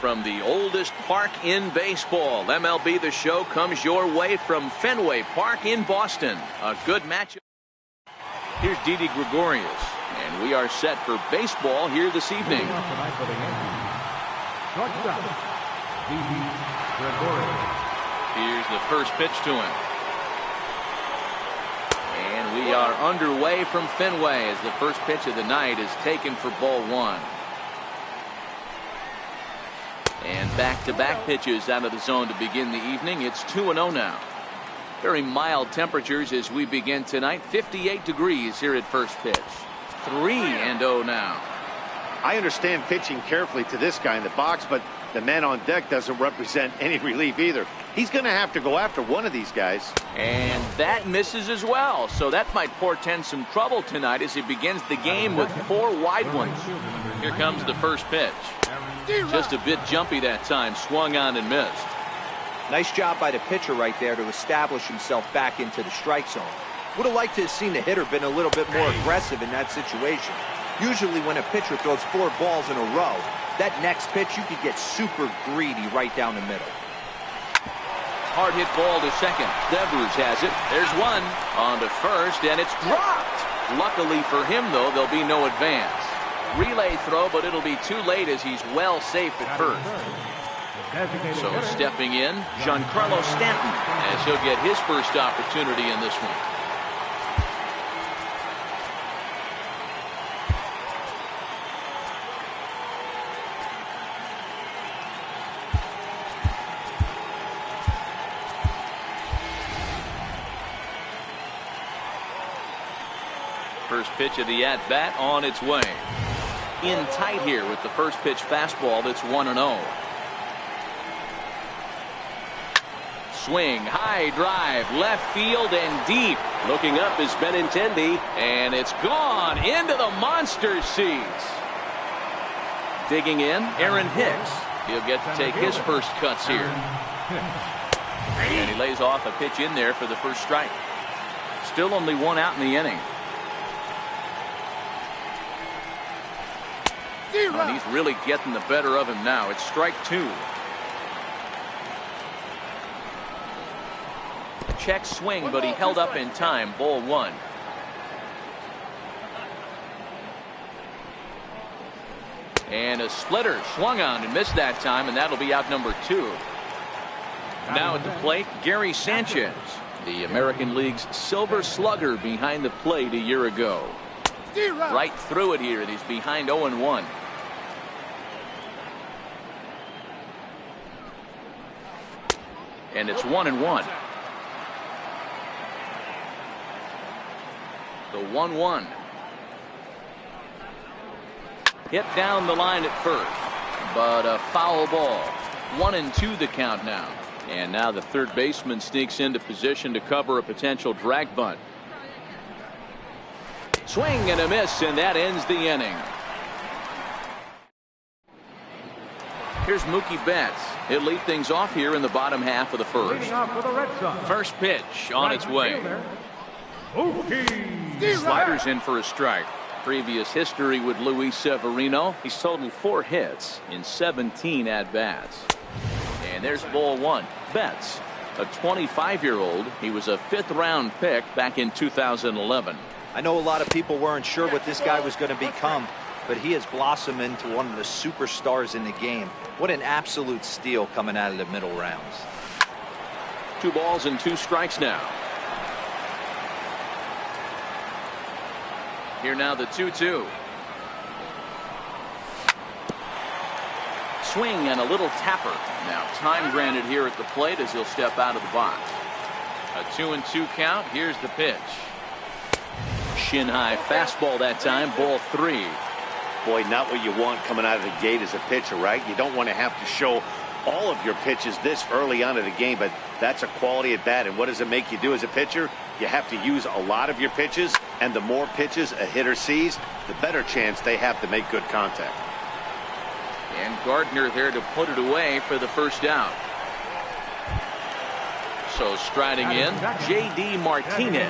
from the oldest park in baseball. MLB The Show comes your way from Fenway Park in Boston. A good matchup. Here's Didi Gregorius, and we are set for baseball here this evening. Here's the first pitch to him. And we are underway from Fenway as the first pitch of the night is taken for ball one. And back-to-back pitches out of the zone to begin the evening. It's 2-0 now. Very mild temperatures as we begin tonight. 58 degrees here at first pitch. 3-0 now. I understand pitching carefully to this guy in the box, but the man on deck doesn't represent any relief either. He's going to have to go after one of these guys. And that misses as well. So that might portend some trouble tonight as he begins the game with 4 wide ones. Here comes the first pitch. Just a bit jumpy that time. Swung on and missed. Nice job by the pitcher right there to establish himself back into the strike zone. Would have liked to have seen the hitter been a little bit more aggressive in that situation. Usually when a pitcher throws 4 balls in a row, that next pitch you could get super greedy right down the middle. Hard hit ball to second. Devers has it. There's one on to first, and it's dropped. Luckily for him, though, there'll be no advance. Relay throw, but it'll be too late as he's well safe at first. So stepping in, Giancarlo Stanton, as he'll get his first opportunity in this one. First pitch of the at-bat on its way. In tight here with the first pitch fastball that's 1-0. Swing, high drive, left field and deep. Looking up is Benintendi. And it's gone into the monster seats. Digging in, Aaron Hicks. He'll get to take his first cuts here. And he lays off a pitch in there for the first strike. Still only 1 out in the inning. And he's really getting the better of him now. It's strike 2. Check swing, but he held up in time. Ball 1. And a splitter swung on and missed that time, and that'll be out number 2. Now at the plate, Gary Sanchez, the American League's Silver Slugger, behind the plate a year ago. Right through it here, and he's behind 0-1. And it's 1-1. The 1-1. Hit down the line at first, but a foul ball. 1-2 the count now. And now the third baseman sneaks into position to cover a potential drag bunt. Swing and a miss, and that ends the inning. Here's Mookie Betts. He'll lead things off here in the bottom half of the first. First pitch on its way. Sliders in for a strike. Previous history with Luis Severino. He's totaled 4 hits in 17 at-bats. And there's ball 1. Betts, a 25-year-old. He was a 5th-round pick back in 2011. I know a lot of people weren't sure what this guy was going to become, but he has blossomed into one of the superstars in the game. What an absolute steal coming out of the middle rounds. 2 balls and 2 strikes now. Here now the 2-2. Swing and a little tapper. Now time granted here at the plate as he'll step out of the box. A 2-2 count. Here's the pitch. Shin high fastball that time. Ball 3. Boy, not what you want coming out of the gate as a pitcher, right? You don't want to have to show all of your pitches this early on in the game, but that's a quality at bat. And what does it make you do as a pitcher? You have to use a lot of your pitches, and the more pitches a hitter sees, the better chance they have to make good contact. And Gardner there to put it away for the first out. So striding in, J.D. Martinez.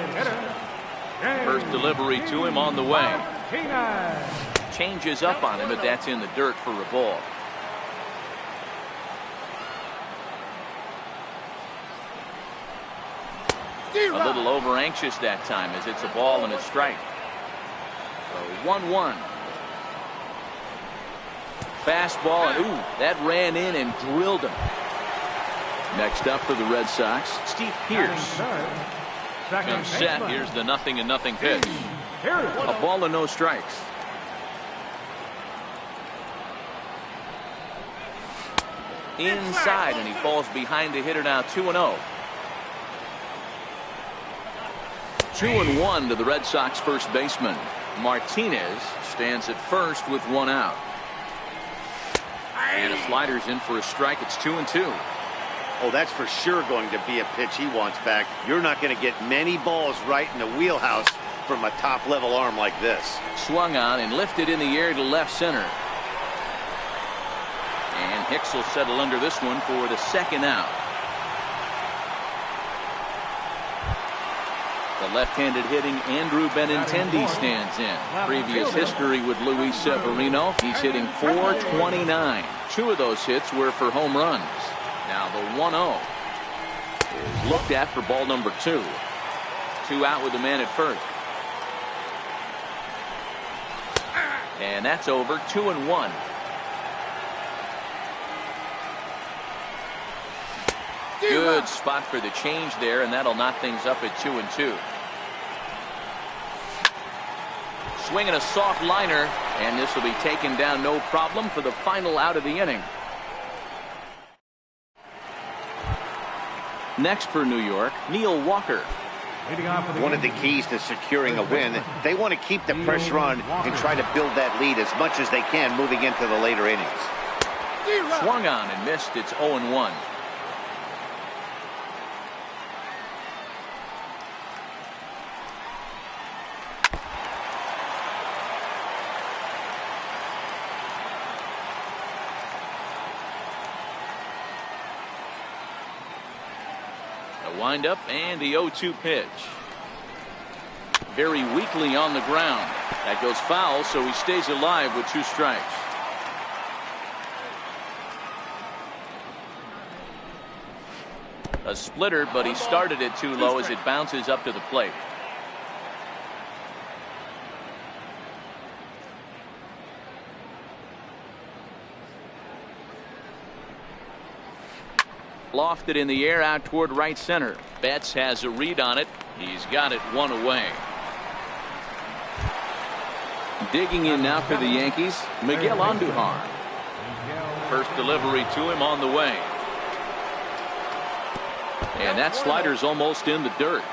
First delivery to him on the way. Changes up on him, but that's in the dirt for a ball. A little over anxious that time as it's a ball and a strike. So 1-1. Fastball, and ooh, that ran in and drilled him. Next up for the Red Sox, Steve Pearce. Comes set. Here's the 0-0 pitch. A ball and no strikes. Inside, and he falls behind the hitter now. 2-0. 2-1 to the Red Sox first baseman. Martinez stands at first with one out. And a slider's in for a strike. It's 2-2. Oh, that's for sure going to be a pitch he wants back. You're not going to get many balls right in the wheelhouse from a top-level arm like this. Swung on and lifted in the air to left center. And Hicks will settle under this one for the second out. The left-handed hitting Andrew Benintendi stands in. Previous history with Luis Severino. He's hitting .429. Two of those hits were for home runs. Now the 1-0 is looked at for ball number 2. 2 out with the man at first. And that's over. 2-1. Good spot for the change there, and that'll knock things up at 2-2. Swinging a soft liner, and this will be taken down no problem for the final out of the inning. Next for New York, Neil Walker. One of the keys to securing a win, they want to keep the pressure on and try to build that lead as much as they can moving into the later innings. Swung on and missed. It's 0-1. Wind up and the 0-2 pitch. Very weakly on the ground. That goes foul, so he stays alive with 2 strikes. A splitter, but he started it too low as it bounces up to the plate. Lofted in the air out toward right center. Betts has a read on it. He's got it 1 away. Digging in now for the Yankees, Miguel Andujar. First delivery to him on the way. And that slider's almost in the dirt.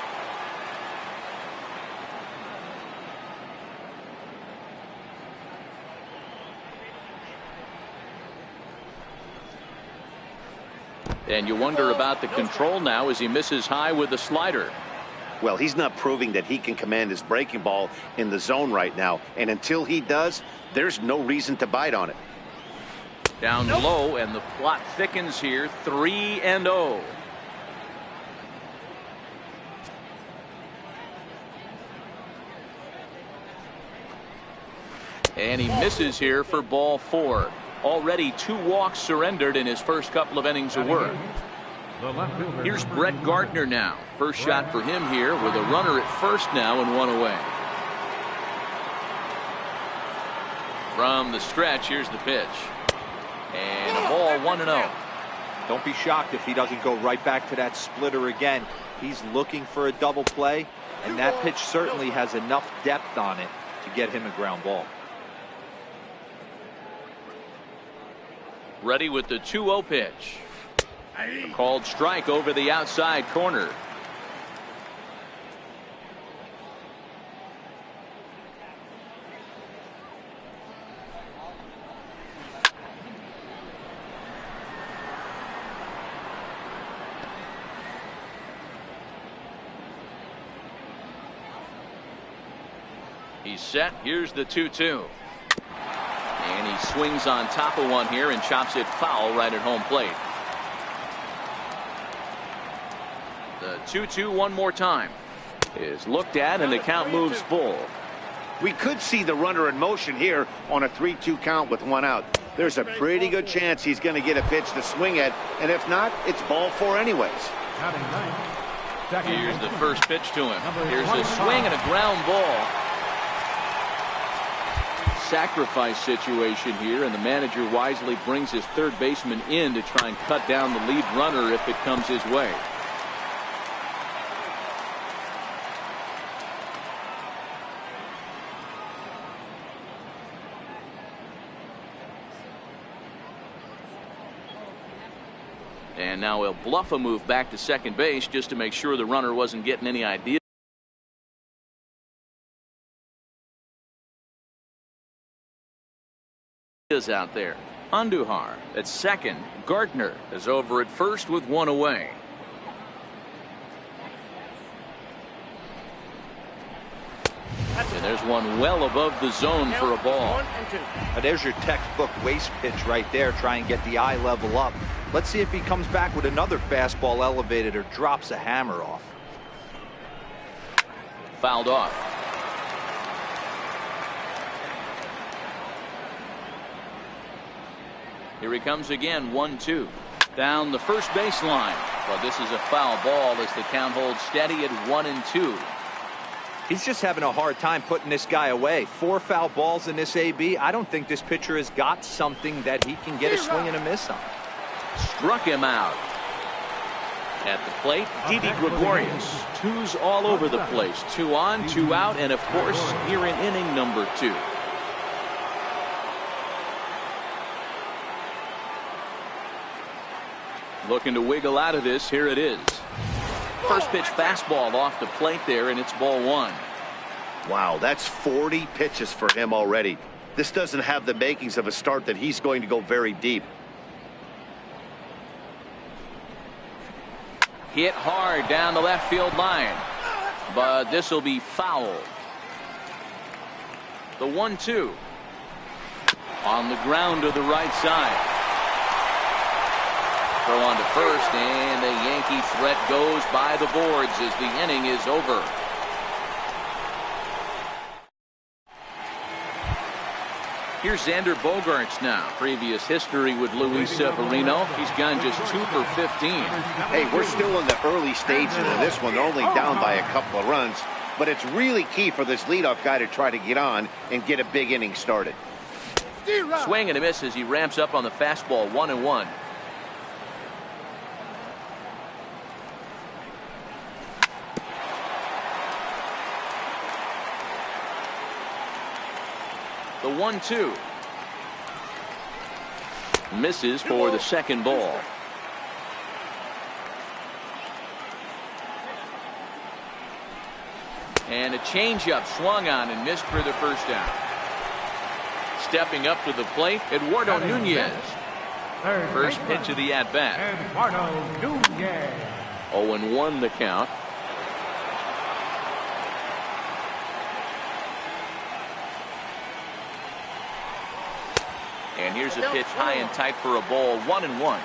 And you wonder about the control now as he misses high with the slider. Well, he's not proving that he can command his breaking ball in the zone right now. And until he does, there's no reason to bite on it. Down low, and the plot thickens here. 3-0. And he misses here for ball 4. Already 2 walks surrendered in his first couple of innings of work. Here's Brett Gardner now. First shot for him here with a runner at first now and 1 away. From the stretch, here's the pitch. And a ball 1-0. Don't be shocked if he doesn't go right back to that splitter again. He's looking for a double play, and that pitch certainly has enough depth on it to get him a ground ball. Ready with the 2-0 pitch. A called strike over the outside corner. He's set. Here's the 2-2. And he swings on top of one here and chops it foul right at home plate. The 2-2 one more time is looked at, and the count moves full. We could see the runner in motion here on a 3-2 count with 1 out. There's a pretty good chance he's going to get a pitch to swing at, and if not, it's ball 4 anyways. Here's the first pitch to him. Here's a swing and a ground ball. Sacrifice situation here, and the manager wisely brings his third baseman in to try and cut down the lead runner if it comes his way. And now he'll bluff a move back to second base just to make sure the runner wasn't getting any ideas out there. Andujar at second. Gardner is over at first with one away. And there's one well above the zone for a ball. Now there's your textbook waste pitch right there. Try and get the eye level up. Let's see if he comes back with another fastball elevated or drops a hammer off. Fouled off. Here he comes again, 1-2. Down the first baseline. But this is a foul ball as the count holds steady at 1-2. He's just having a hard time putting this guy away. 4 foul balls in this AB. I don't think this pitcher has got something that he can get a swing and a miss on. Struck him out. At the plate, Didi Gregorius. 2's all over the place. 2 on, 2 out, and of course, here in inning number 2. Looking to wiggle out of this. Here it is. First pitch fastball off the plate there, and it's ball 1. Wow, that's 40 pitches for him already. This doesn't have the makings of a start that he's going to go very deep. Hit hard down the left field line, but this will be fouled. The 1-2 on the ground to the right side. Throw on to first, and the Yankee threat goes by the boards as the inning is over. Here's Xander Bogaerts now. Previous history with Luis Severino. He's gone just 2 for 15. Hey, we're still in the early stages of this one. They're only down by a couple of runs, but it's really key for this leadoff guy to try to get on and get a big inning started. Swing and a miss as he ramps up on the fastball. 1-1. The 1-2 misses for the second ball. And a changeup swung on and missed for the first down. Stepping up to the plate, Eduardo Nunez. First pitch of the at-bat. 0-1 the count. And here's a pitch high and tight for a ball. 1-1.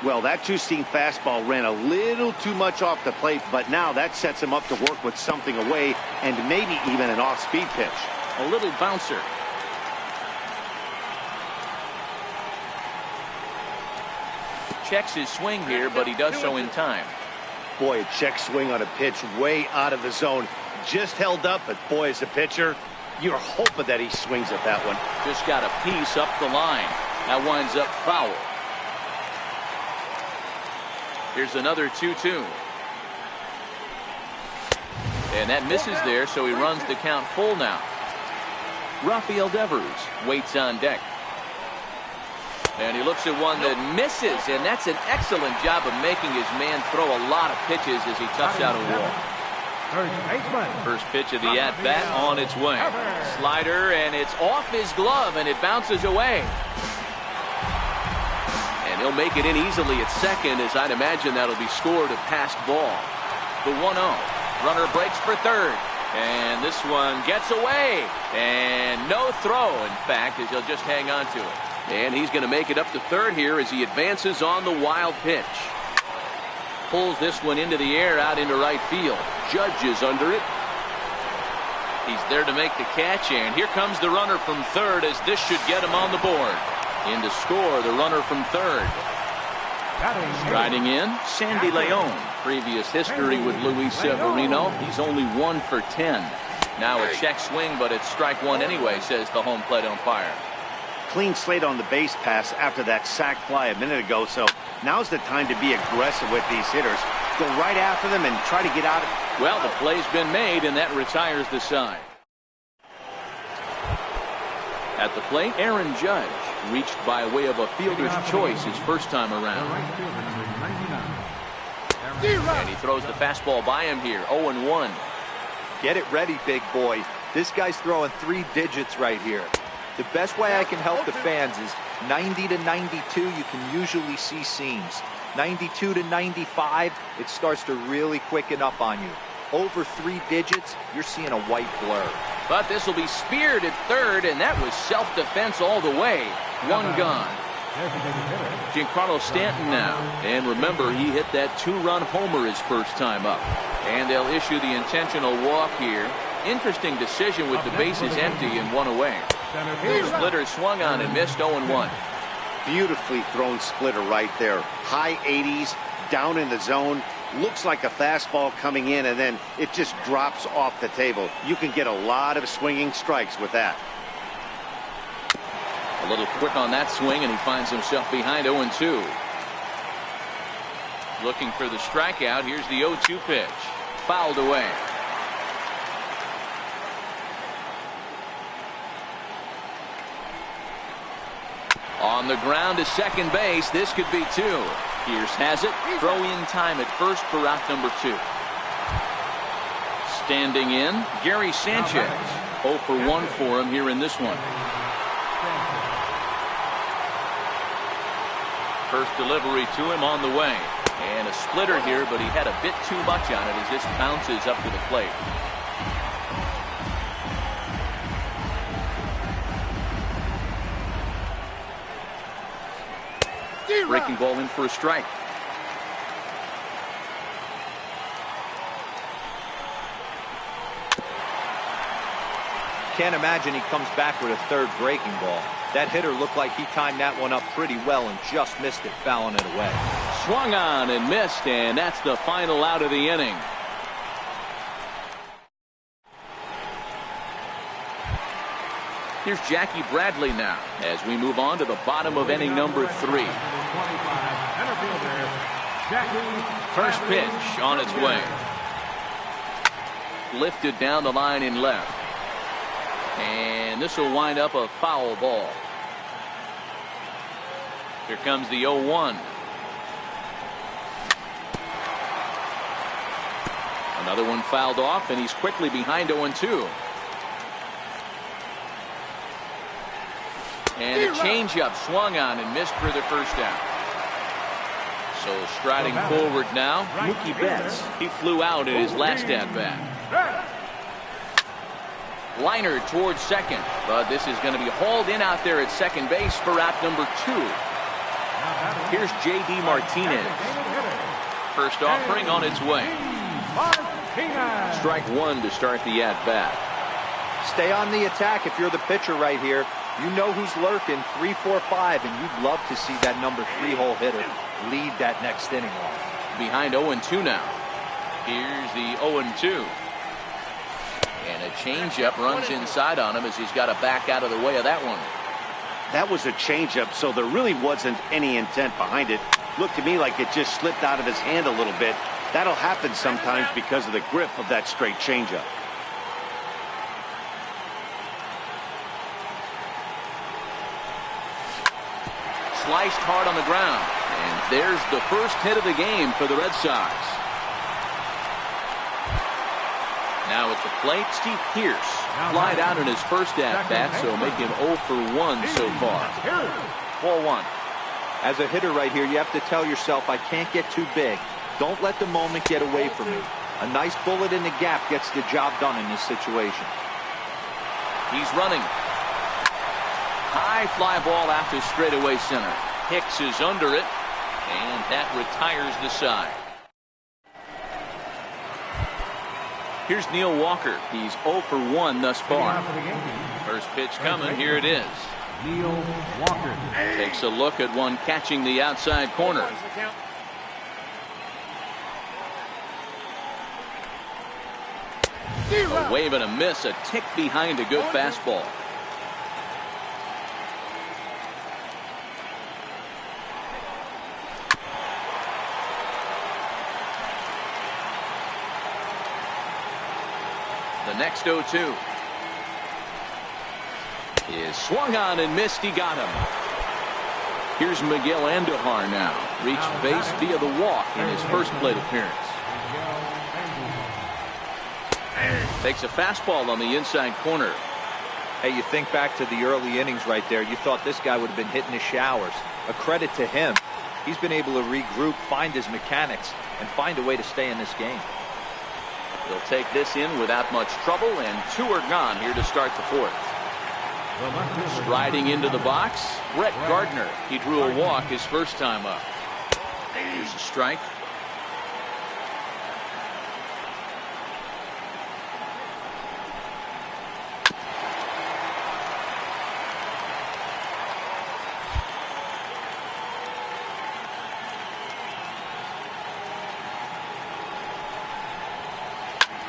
Well, that two-seam fastball ran a little too much off the plate, but now that sets him up to work with something away and maybe even an off-speed pitch. A little bouncer. Checks his swing here, but he does so in time. Boy, a check swing on a pitch way out of the zone. Just held up, but boy, as a pitcher, you're hoping that he swings at that one. Just got a piece up the line. That winds up foul. Here's another 2-2. And that misses there, so he runs the count full now. Rafael Devers waits on deck. And he looks at one that misses, and that's an excellent job of making his man throw a lot of pitches as he toughs out a wall. First pitch of the at-bat on its way. Slider, and it's off his glove, and it bounces away. And he'll make it in easily at second, as I'd imagine that'll be scored a passed ball. The 1-0. Runner breaks for third. And this one gets away. And no throw, in fact, as he'll just hang on to it. And he's going to make it up to third here as he advances on the wild pitch. Pulls this one into the air out into right field. Judge is under it. He's there to make the catch, and here comes the runner from third as this should get him on the board. In to score, the runner from third. Striding in, Sandy Leon. Previous history with Luis Severino, he's only 1 for 10. Now a check swing, but it's strike one anyway, says the home plate umpire. Clean slate on the base pass after that sac fly a minute ago, so now's the time to be aggressive with these hitters. Go right after them and try to get out of it. Well, the play's been made, and that retires the side. At the plate, Aaron Judge reached by way of a fielder's choice his first time around. And he throws the fastball by him here, 0-1. Get it ready, big boy. This guy's throwing 3 digits right here. The best way I can help the fans is 90 to 92, you can usually see seams. 92 to 95, it starts to really quicken up on you. Over 3 digits, you're seeing a white blur. But this will be speared at third, and that was self-defense all the way. 1 gone. Giancarlo Stanton now. And remember, he hit that 2-run homer his first time up. And they'll issue the intentional walk here. Interesting decision with the bases empty and 1 away. Splitter swung on and missed, 0-1. Beautifully thrown splitter right there. High 80s, down in the zone. Looks like a fastball coming in, and then it just drops off the table. You can get a lot of swinging strikes with that. A little quick on that swing, and he finds himself behind 0-2. Looking for the strikeout. Here's the 0-2 pitch. Fouled away. On the ground to second base. This could be 2. Pierce has it. Throw in time at first for out number 2. Standing in, Gary Sanchez. 0 for 1 for him here in this one. First delivery to him on the way. And a splitter here, but he had a bit too much on it as this bounces up to the plate. Breaking ball in for a strike. Can't imagine he comes back with a third breaking ball. That hitter looked like he timed that one up pretty well and just missed it, fouling it away. Swung on and missed, and that's the final out of the inning. Here's Jackie Bradley now as we move on to the bottom of inning number 3. First pitch on its way. Lifted down the line in left. And this will wind up a foul ball. Here comes the 0-1. Another one fouled off, and he's quickly behind 0-2. And a changeup swung on and missed for the first out. So striding forward now, Mookie Betts. He flew out in his last at-bat. Liner towards second, but this is going to be hauled in out there at second base for out number 2. Here's J.D. Martinez. First offering on its way. Strike 1 to start the at-bat. Stay on the attack if you're the pitcher right here. You know who's lurking, 3, 4, 5, and you'd love to see that number 3 hole hitter lead that next inning off. Behind 0-2 now. Here's the 0-2. And a changeup runs inside on him as he's got to back out of the way of that one. That was a changeup, so there really wasn't any intent behind it. Looked to me like it just slipped out of his hand a little bit. That'll happen sometimes because of the grip of that straight changeup. Sliced hard on the ground. And there's the first hit of the game for the Red Sox. Now at the plate, Steve Pierce. Flied out in his first at-bat, so make him 0 for 1 so far. 4-1. As a hitter right here, you have to tell yourself, I can't get too big. Don't let the moment get away from me. A nice bullet in the gap gets the job done in this situation. He's running. High fly ball out to straightaway center. Hicks is under it, and that retires the side. Here's Neil Walker. He's 0 for 1 thus far. First pitch coming. Here it is. Neil Walker takes a look at one catching the outside corner. A wave and a miss, a tick behind a good fastball. The next 0-2 is swung on and missed. He got him. Here's Miguel Andujar now. Reached base via the walk in his first plate appearance. Takes a fastball on the inside corner. Hey, you think back to the early innings right there. You thought this guy would have been hitting his showers. A credit to him. He's been able to regroup, find his mechanics, and find a way to stay in this game. He'll take this in without much trouble, and 2 are gone here to start the 4th. Striding into the box, Brett Gardner. He drew a walk his first time up. Here's a strike.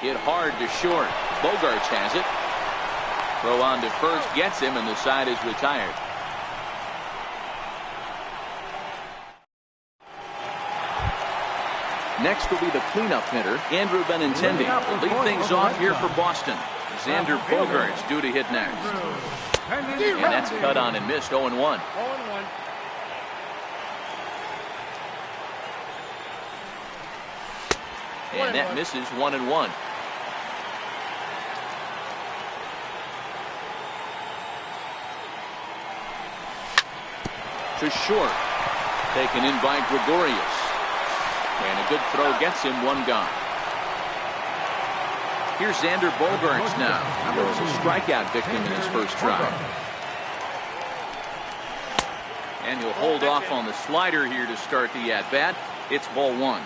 Hit hard to short. Bogarts has it. Throw on to first, gets him, and the side is retired. Next will be the cleanup hitter, Andrew Benintendi. Will lead things off here for Boston. Xander Bogaerts due to hit next. And that's cut on and missed, 0-1. And that misses, 1-1. To short. Taken in by Gregorius. And a good throw gets him, 1 gone. Here's Xander Bogaerts now. He was a strikeout victim in his first try. And he'll hold off on the slider here to start the at-bat. It's ball 1.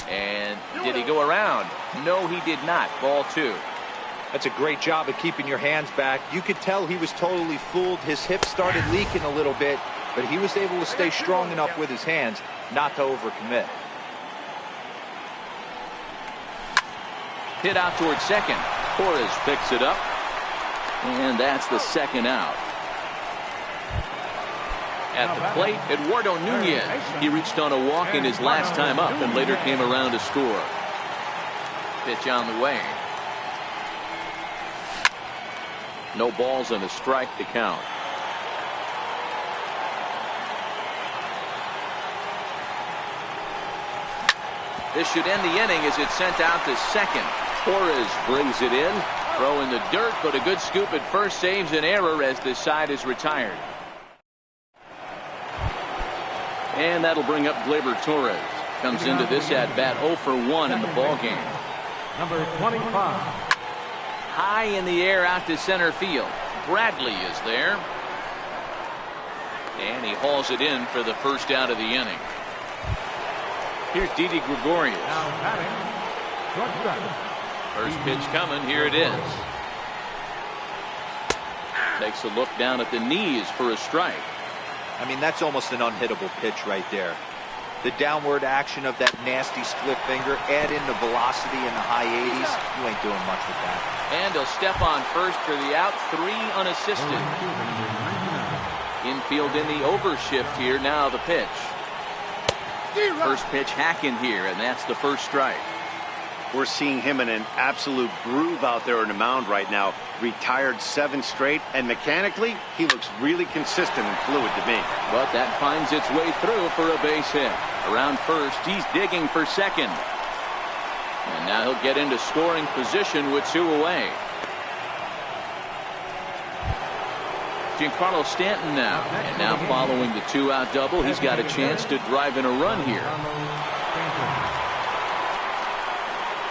And did he go around? No, he did not. Ball 2. That's a great job of keeping your hands back. You could tell he was totally fooled. His hip started leaking a little bit, but he was able to stay strong enough with his hands not to overcommit. Hit out towards second. Torres picks it up. And that's the second out. At the plate, Eduardo Nunez. He reached on a walk in his last time up and later came around to score. Pitch on the way. No balls and a strike to count. This should end the inning as it's sent out to second. Torres brings it in. Throw in the dirt, but a good scoop at first saves an error as the side is retired. And that'll bring up Gleyber Torres. Comes into this at bat 0 for 1 in the ball game. Number 25. High in the air out to center field. Bradley is there. And he hauls it in for the first out of the inning. Here's Didi Gregorius. Now batting, shortstop. First pitch coming. Here it is. Takes a look down at the knees for a strike. I mean, that's almost an unhittable pitch right there. The downward action of that nasty split finger, add in the velocity in the high 80s, you ain't doing much with that. And he'll step on first for the out, 3 unassisted. Infield in the overshift here, now the pitch. First pitch hacking here, and that's the first strike. We're seeing him in an absolute groove out there on the mound right now. Retired 7 straight, and mechanically, he looks really consistent and fluid to me. But that finds its way through for a base hit. Around first, he's digging for second. And now he'll get into scoring position with 2 away. Giancarlo Stanton now. And now following the 2-out double, he's got a chance to drive in a run here.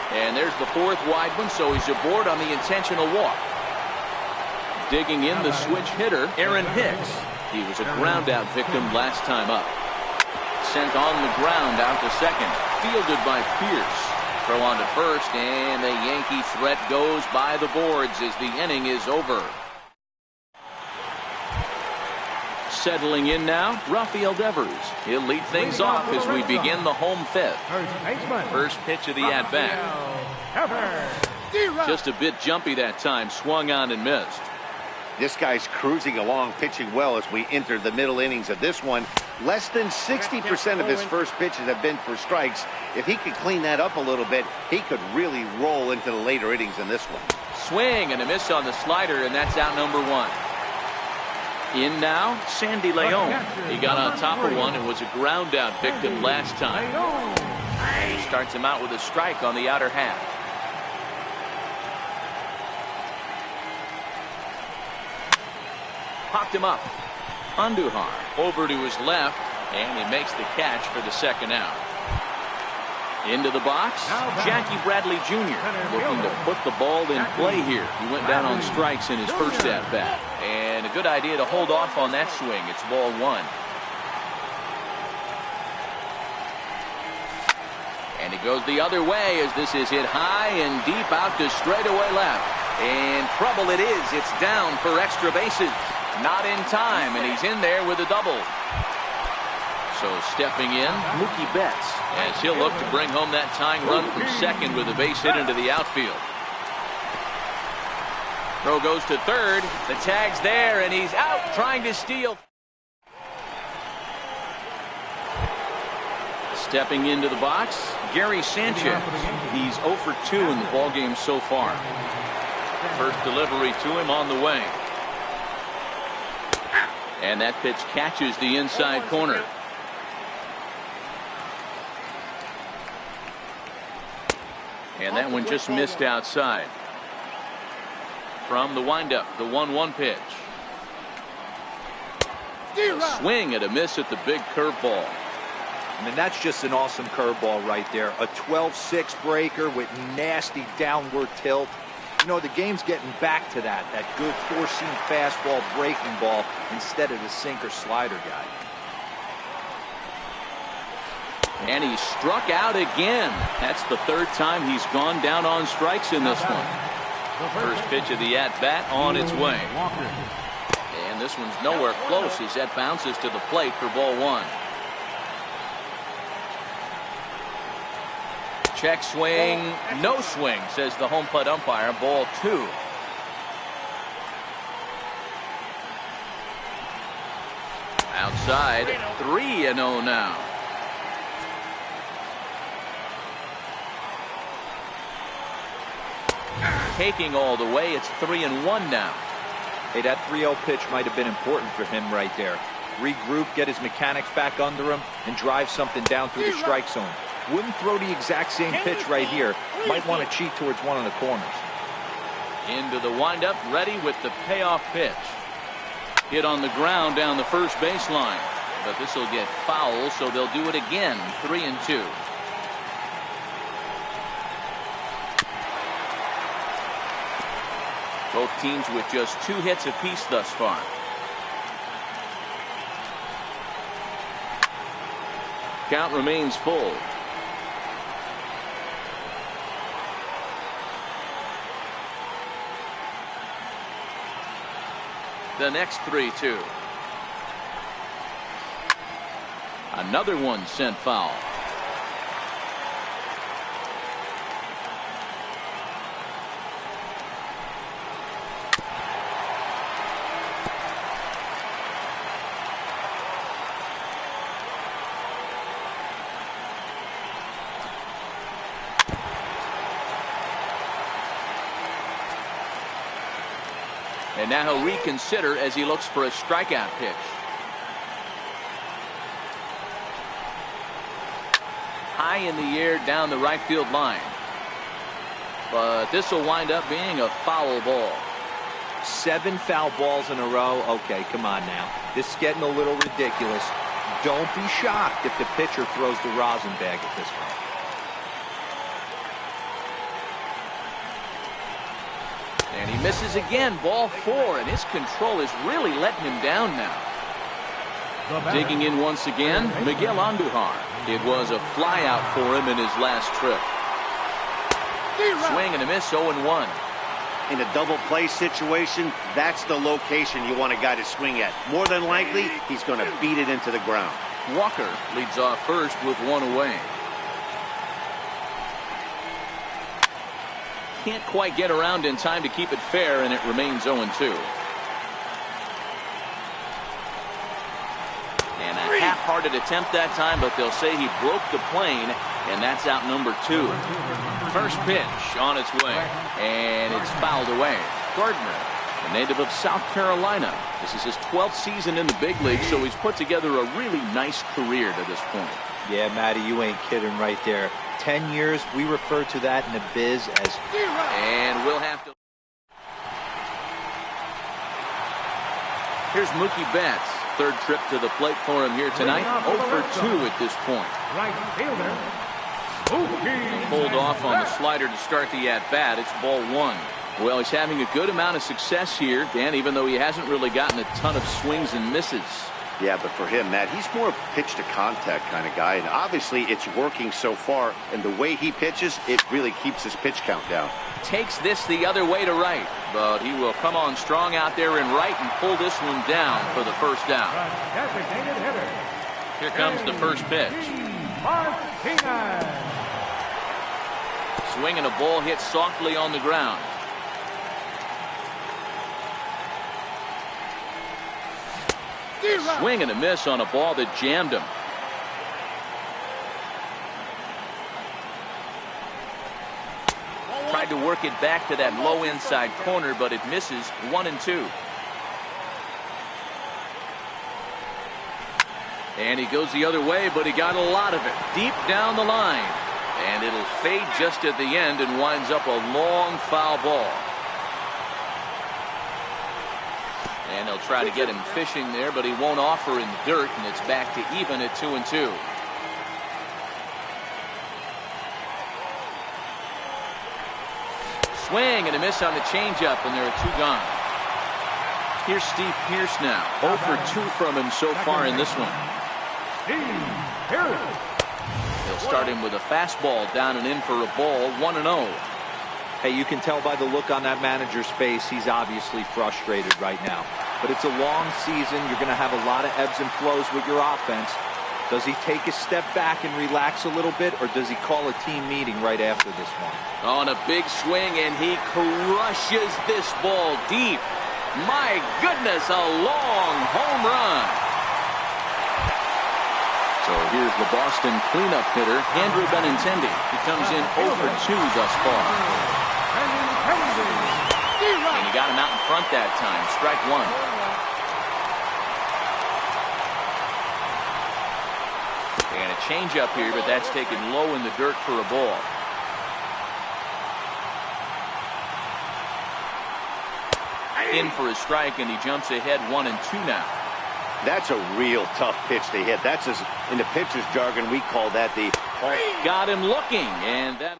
And there's the 4th wide one, so he's aboard on the intentional walk. Digging in the switch hitter, Aaron Hicks. He was a ground-out victim last time up. Sent on the ground out to second. Fielded by Pierce. Throw on to first, and the Yankee threat goes by the boards as the inning is over. Settling in now, Rafael Devers. He'll lead things off as we begin the home fifth. First pitch of the at-bat. Just a bit jumpy that time, swung on and missed. This guy's cruising along, pitching well as we enter the middle innings of this one. Less than 60% of his first pitches have been for strikes. If he could clean that up a little bit, he could really roll into the later innings in this one. Swing and a miss on the slider, and that's out number one. In now, Sandy Leon. He got on top of one and was a ground out victim last time. He starts him out with a strike on the outer half. Popped him up. Andujar over to his left, and he makes the catch for the second out. Into the box, Jackie Bradley Jr. looking to put the ball in play here. He went down on strikes in his first at-bat. And a good idea to hold off on that swing. It's ball one. And it goes the other way as this is hit high and deep out to straightaway left. And trouble it is. It's down for extra bases. Not in time, and he's in there with a double. So stepping in, Mookie Betts, as he'll look to bring home that tying run from second with a base hit into the outfield. Throw goes to third. The tag's there, and he's out trying to steal. Stepping into the box, Gary Sanchez. He's 0 for 2 in the ballgame so far. First delivery to him on the way. And that pitch catches the inside corner. And that one just missed outside. From the windup, the 1-1 pitch. A swing and a miss at the big curveball. I mean, that's just an awesome curveball right there. A 12-6 breaker with nasty downward tilt. You know, the game's getting back to that good four-seam fastball breaking ball instead of the sinker slider guy. And he struck out again. That's the third time he's gone down on strikes in this one. First pitch of the at-bat on its way. And this one's nowhere close as that bounces to the plate for ball one. Check swing, no swing, says the home plate umpire. Ball two. Outside, 3-0 now. Taking all the way, it's 3-1 now. Hey, that 3-0 pitch might have been important for him right there. Regroup, get his mechanics back under him, and drive something down through the strike zone. Wouldn't throw the exact same pitch right here. Might want to cheat towards one of the corners. Into the windup, ready with the payoff pitch. Hit on the ground down the first baseline. But this will get foul, so they'll do it again. 3-2. Both teams with just 2 hits apiece thus far. Count remains full. The next 3-2. Another one sent foul. And now he'll reconsider as he looks for a strikeout pitch. High in the air down the right field line. But this will wind up being a foul ball. 7 foul balls in a row. Okay, come on now. This is getting a little ridiculous. Don't be shocked if the pitcher throws the rosin bag at this point. And he misses again, ball 4, and his control is really letting him down now. Digging in once again, Miguel Andujar. It was a flyout for him in his last trip. Swing and a miss, 0-1. In a double play situation, that's the location you want a guy to swing at. More than likely, he's going to beat it into the ground. Walker leads off first with one away. Can't quite get around in time to keep it fair, and it remains 0-2. And a half-hearted attempt that time, but they'll say he broke the plane, and that's out number 2. First pitch on its way, and it's fouled away. Gardner, a native of South Carolina. This is his 12th season in the big league, so he's put together a really nice career to this point. Yeah, Matty, you ain't kidding right there. 10 years, we refer to that in the biz as... And we'll have to... Here's Mookie Betts. Third trip to the plate for him here tonight. 0 for 2 at this point. Right fielder, Mookie. Pulled off on the slider to start the at-bat. It's ball 1. Well, he's having a good amount of success here, Dan, even though he hasn't really gotten a ton of swings and misses. Yeah, but for him, Matt, he's more pitch to contact kind of guy, and obviously it's working so far, and the way he pitches, it really keeps his pitch count down. Takes this the other way to right, but he will come on strong out there in right and pull this one down for the first out. Designated hitter. Here comes the first pitch. Martinez. Swing and a ball hit softly on the ground. Swing and a miss on a ball that jammed him. Tried to work it back to that low inside corner, but it misses. 1-2. And he goes the other way, but he got a lot of it deep down the line. And it'll fade just at the end and winds up a long foul ball. And they'll try to get him fishing there, but he won't offer in the dirt, and it's back to even at 2-2. Swing and a miss on the changeup, and there are 2 gone. Here's Steve Pearce now. 0 for 2 from him so far in this one. He'll start him with a fastball down and in for a ball. 1-0. Hey, you can tell by the look on that manager's face, he's obviously frustrated right now. But it's a long season. You're going to have a lot of ebbs and flows with your offense. Does he take a step back and relax a little bit, or does he call a team meeting right after this one? On a big swing, and he crushes this ball deep. My goodness, a long home run. So here's the Boston cleanup hitter, Andrew Benintendi. He comes in 0 for 2 thus far. And he got him out in front that time. Strike 1. And a changeup here, but that's taken low in the dirt for a ball. In for a strike, and he jumps ahead 1-2 now. That's a real tough pitch to hit. That's, as in the pitcher's jargon, we call that the... Got him looking, and that...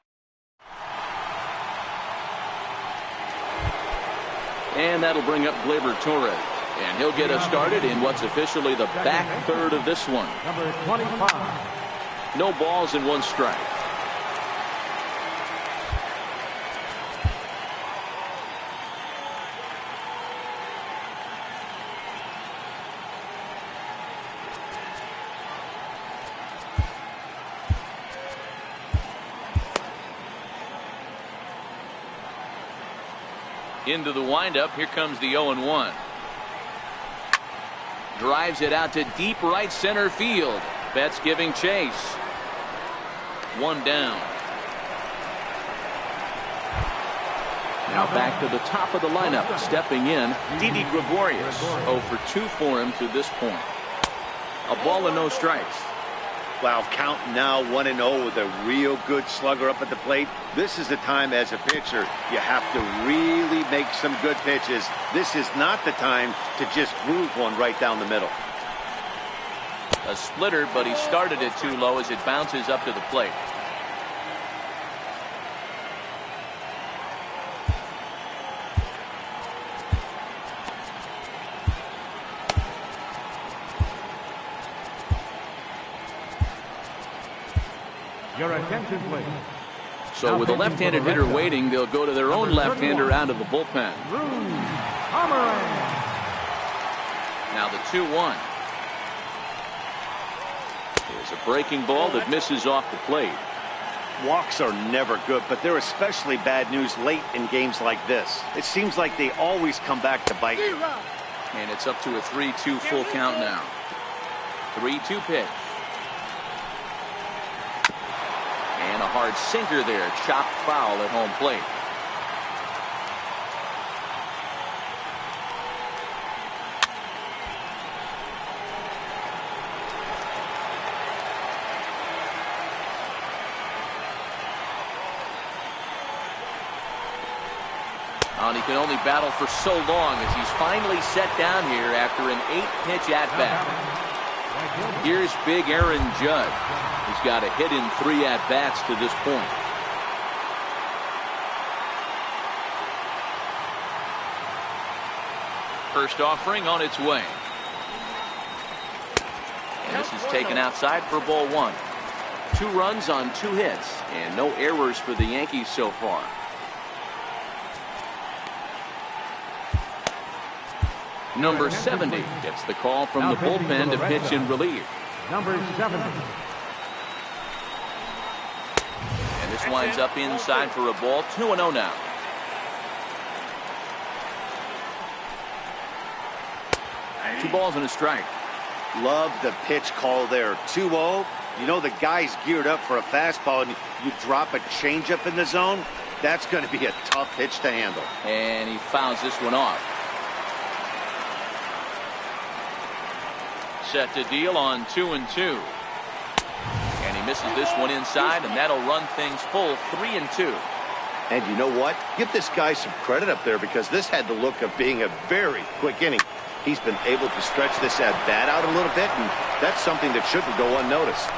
And that'll bring up Gleyber Torres. And he'll get us started in what's officially the back third of this one. Number 25. No balls and 1 strike. Into the windup. Here comes the 0-1. Drives it out to deep right center field. Betts giving chase. 1 down. Now back to the top of the lineup. Stepping in, Didi Gregorius. 0 for 2 for him to this point. A ball and no strikes. Wow, count now 1-0 with a real good slugger up at the plate. This is the time as a pitcher you have to really make some good pitches. This is not the time to just groove one right down the middle. A splitter, but he started it too low as it bounces up to the plate. Your attention, please. So with a left-handed hitter waiting, they'll go to their own left-hander out of the bullpen. Now the 2-1. Here's a breaking ball that misses off the plate. Walks are never good, but they're especially bad news late in games like this. It seems like they always come back to bite you. And it's up to a 3-2 full count now. 3-2 pitch. And a hard sinker there, chopped foul at home plate. And he can only battle for so long as he's finally set down here after an 8-pitch at-bat. Here's big Aaron Judge. He's got a hit in 3 at-bats to this point. First offering on its way. And this is taken outside for ball 1. 2 runs on 2 hits and no errors for the Yankees so far. Number 70 gets the call from the bullpen to pitch in relief. Number 70. And this winds up inside for a ball. 2-0 now. Two balls and a strike. Love the pitch call there. 2-0. You know the guy's geared up for a fastball, and you drop a changeup in the zone. That's going to be a tough pitch to handle. And he fouls this one off. Set to deal on 2-2. And he misses this one inside, and that'll run things full 3-2. And you know what? Give this guy some credit up there, because this had the look of being a very quick inning. He's been able to stretch this at-bat out a little bit, and that's something that shouldn't go unnoticed.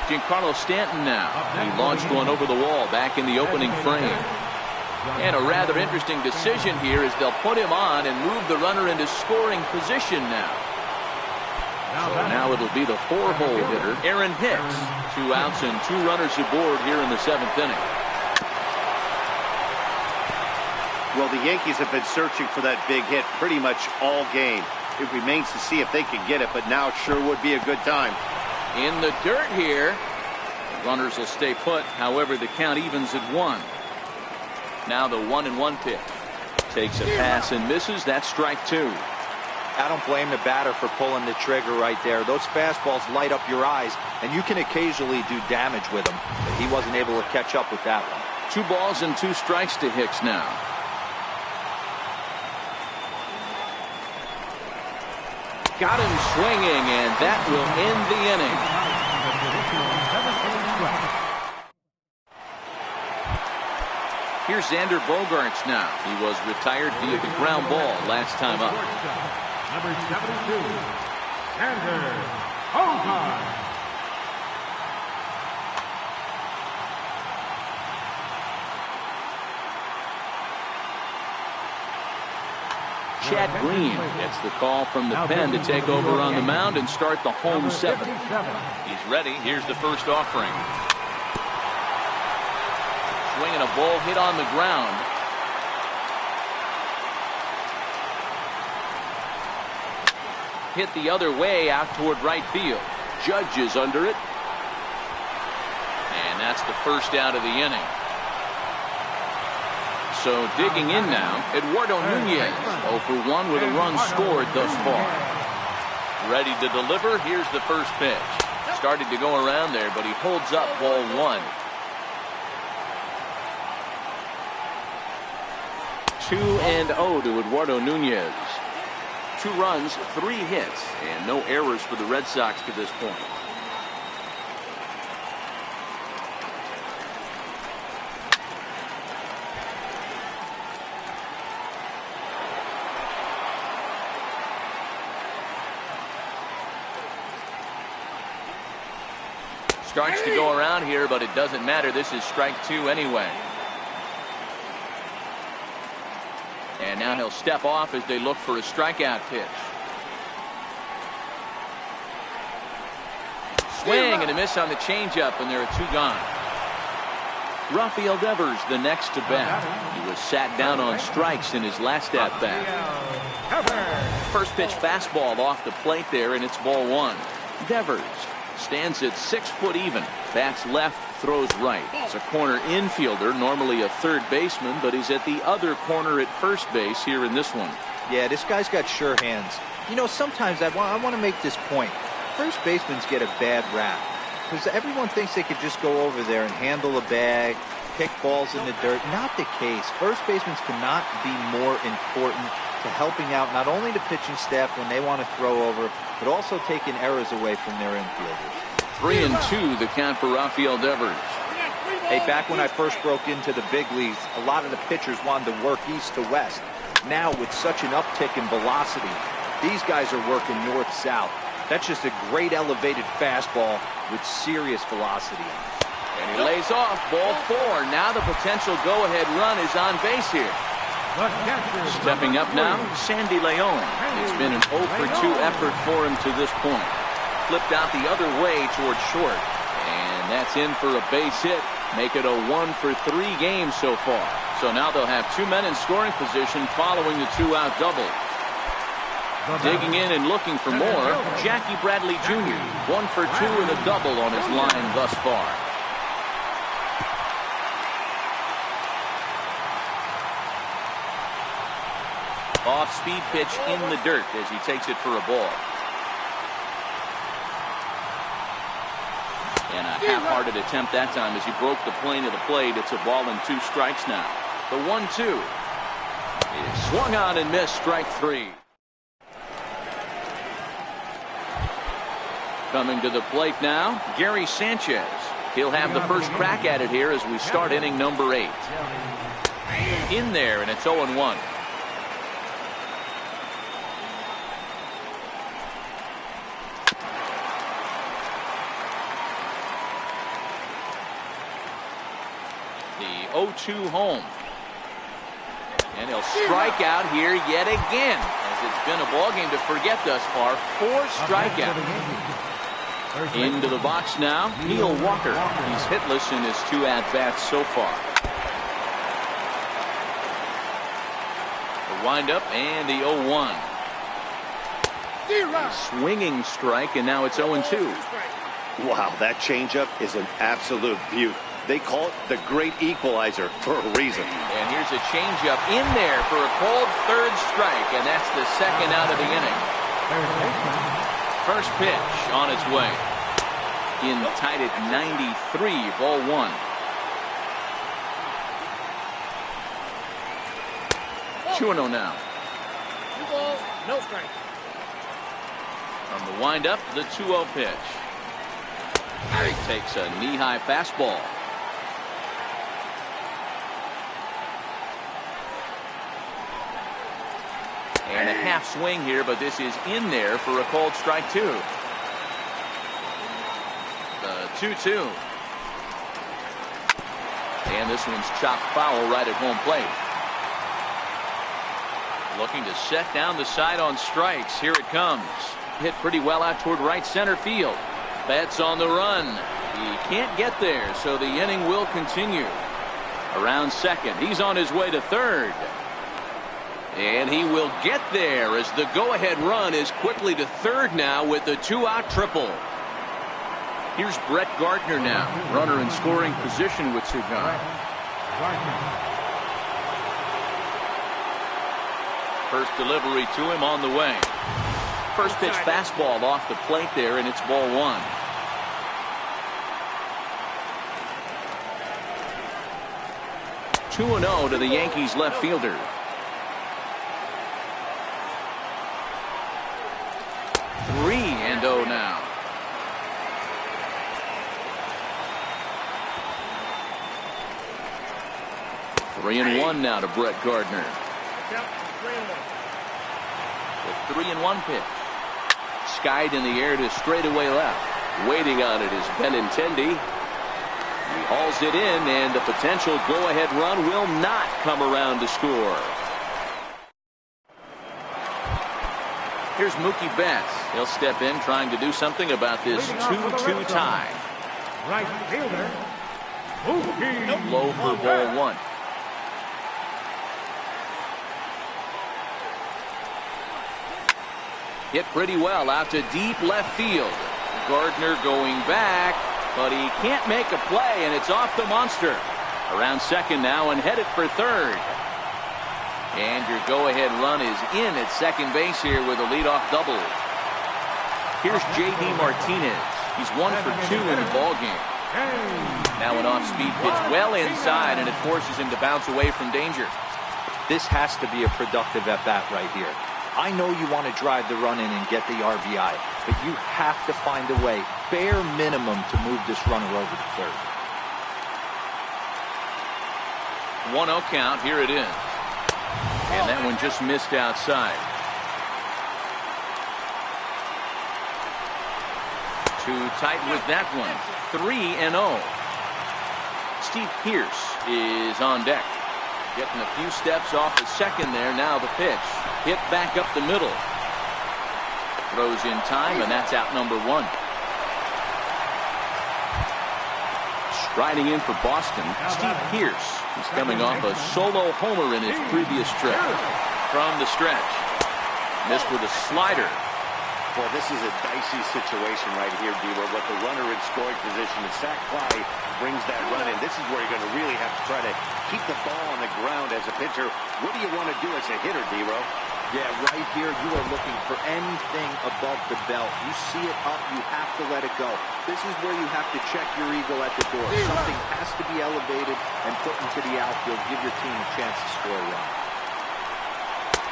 Giancarlo Stanton now. He launched one over the wall back in the opening frame. And a rather interesting decision here as they'll put him on and move the runner into scoring position now. So now it'll be the 4-hole hitter, Aaron Hicks. 2 outs and 2 runners aboard here in the 7th inning. Well, the Yankees have been searching for that big hit pretty much all game. It remains to see if they can get it, but now sure would be a good time. In the dirt here. Runners will stay put. However, the count evens at 1. Now the 1-1 pitch. Takes a pass and misses. That's strike 2. I don't blame the batter for pulling the trigger right there. Those fastballs light up your eyes, and you can occasionally do damage with them. But he wasn't able to catch up with that one. 2 balls and 2 strikes to Hicks now. Got him swinging, and that will end the inning. Here's Xander Bogaerts now. He was retired via the ground ball last time up. Number 72, Xander Bogaerts. Chad Green gets the call from the pen to take over on the mound and start the home 7th. He's ready. Here's the first offering. Swinging a ball hit on the ground. Hit the other way out toward right field. Judge is under it. And that's the first out of the inning. So digging in now, Eduardo Nunez, 0 for 1 with a run scored thus far. Ready to deliver. Here's the first pitch. Started to go around there, but he holds up ball 1. 2-0 to Eduardo Nunez. 2 runs, 3 hits, and no errors for the Red Sox to this point. Starts to go around here, but it doesn't matter. This is strike 2 anyway. And now he'll step off as they look for a strikeout pitch. swing and a miss on the changeup, and there are 2 gone. Rafael Devers, the next to bat. He was sat down on strikes in his last at-bat. First pitch fastball off the plate there, and it's ball 1. Devers stands at 6 foot even. Bats left, throws right. He's a corner infielder, normally a third baseman, but he's at the other corner at first base here in this one. Yeah, this guy's got sure hands. You know, sometimes I want to make this point. First basemen get a bad rap because everyone thinks they could just go over there and handle a bag, pick balls in the dirt. Not the case. First basemen cannot be more important to helping out not only the pitching staff when they want to throw over, but also taking errors away from their infielders. 3-2 the count for Rafael Devers. Hey, back when I first broke into the big leagues, a lot of the pitchers wanted to work east to west. Now, with such an uptick in velocity, these guys are working north-south. That's just a great elevated fastball with serious velocity on it. And he lays off, ball 4. Now the potential go-ahead run is on base here. Stepping up now, Sandy Leon. It's been an 0 for 2 effort for him to this point. Flipped out the other way towards short. And that's in for a base hit. Make it a 1 for 3 games so far. So now they'll have 2 men in scoring position following the 2-out double. Digging in and looking for more, Jackie Bradley Jr. 1 for 2 and a double on his line thus far. Off-speed pitch in the dirt as he takes it for a ball. And a half-hearted attempt that time as he broke the plane of the plate. It's a ball and 2 strikes now. The 1-2 is swung on and missed, strike 3. Coming to the plate now, Gary Sanchez. He'll have the first crack at it here as we start inning number 8. In there, and it's 0-1. The 0-2 home. And he'll strike out here yet again, as it's been a ball game to forget thus far. 4 strikeouts. Into the box now, Neil Walker. He's hitless in his 2 at-bats so far. The windup and the 0-1. A swinging strike, and now it's 0-2. Wow, that changeup is an absolute beaut. They call it the great equalizer for a reason. And here's a changeup in there for a called 3rd strike, and that's the 2nd out of the inning. First pitch on its way. In tied at 93, ball 1. Two-0 now. 2 balls, no strike. From the windup, the 2-0 pitch. He takes a knee-high fastball. And a half swing here, but this is in there for a called strike 2. The 2-2. And this one's chopped foul right at home plate. Looking to set down the side on strikes. Here it comes. Hit pretty well out toward right center field. Betts on the run. He can't get there, so the inning will continue. Around second. He's on his way to third. And he will get there as the go-ahead run is quickly to third now with the 2-out triple. Here's Brett Gardner now. Runner in scoring position with 2 gone. First delivery to him on the way. First pitch fastball off the plate there, and it's ball 1. Two 2-0 to the Yankees left fielder. Three and 0 now. Three and 1 now to Brett Gardner. The 3-1 pitch. Skied in the air to straightaway left. Waiting on it is Benintendi. He hauls it in, and the potential go-ahead run will not come around to score. Here's Mookie Betts He'll step in trying to do something about this 2-2 tie. Right fielder, Mookie. Low for ball one. Hit pretty well out to deep left field. Gardner going back, but he can't make a play, and it's off the monster. Around second now and headed for third. And your go-ahead run is in at second base here with a leadoff double. Here's J.D. Martinez. He's 1 for 2 in the ballgame. Now an off-speed pitch well inside, and it forces him to bounce away from danger. This has to be a productive at-bat right here. I know you want to drive the run in and get the RBI, but you have to find a way, bare minimum, to move this runner over to third. 1-0 count. Here it is. And that one just missed outside. Too tight with that one. 3-0. Steve Pearce is on deck. Getting a few steps off the second there. Now the pitch. Hit back up the middle. Throws in time, and that's out number one. Striding in for Boston, Steve Pearce. He's coming off a solo homer in his previous trip. From the stretch. Missed with a slider. Boy, this is a dicey situation right here, D-Roy. What the runner in scoring position, the sac fly brings that run in. This is where you're going to really have to try to keep the ball on the ground as a pitcher. What do you want to do as a hitter, D-Roy? Yeah, right here you are looking for anything above the belt. You see it up, you have to let it go. This is where you have to check your ego at the door. Something has to be elevated and put into the outfield. Give your team a chance to score a run.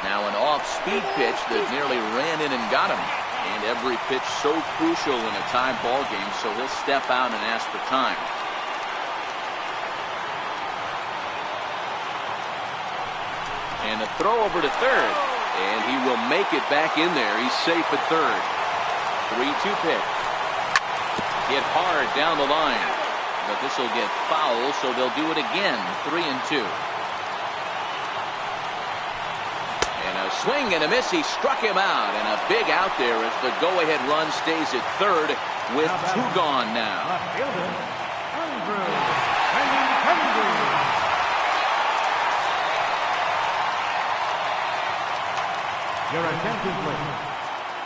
Now an off-speed pitch that nearly ran in and got him. And every pitch so crucial in a tie ball game, so he'll step out and ask for time. And a throw over to third. And he will make it back in there. He's safe at third. 3-2 pitch. Hit hard down the line. But this will get foul, so they'll do it again. 3-2. A swing and a miss. He struck him out, and a big out there as the go-ahead run stays at third with 2 gone now.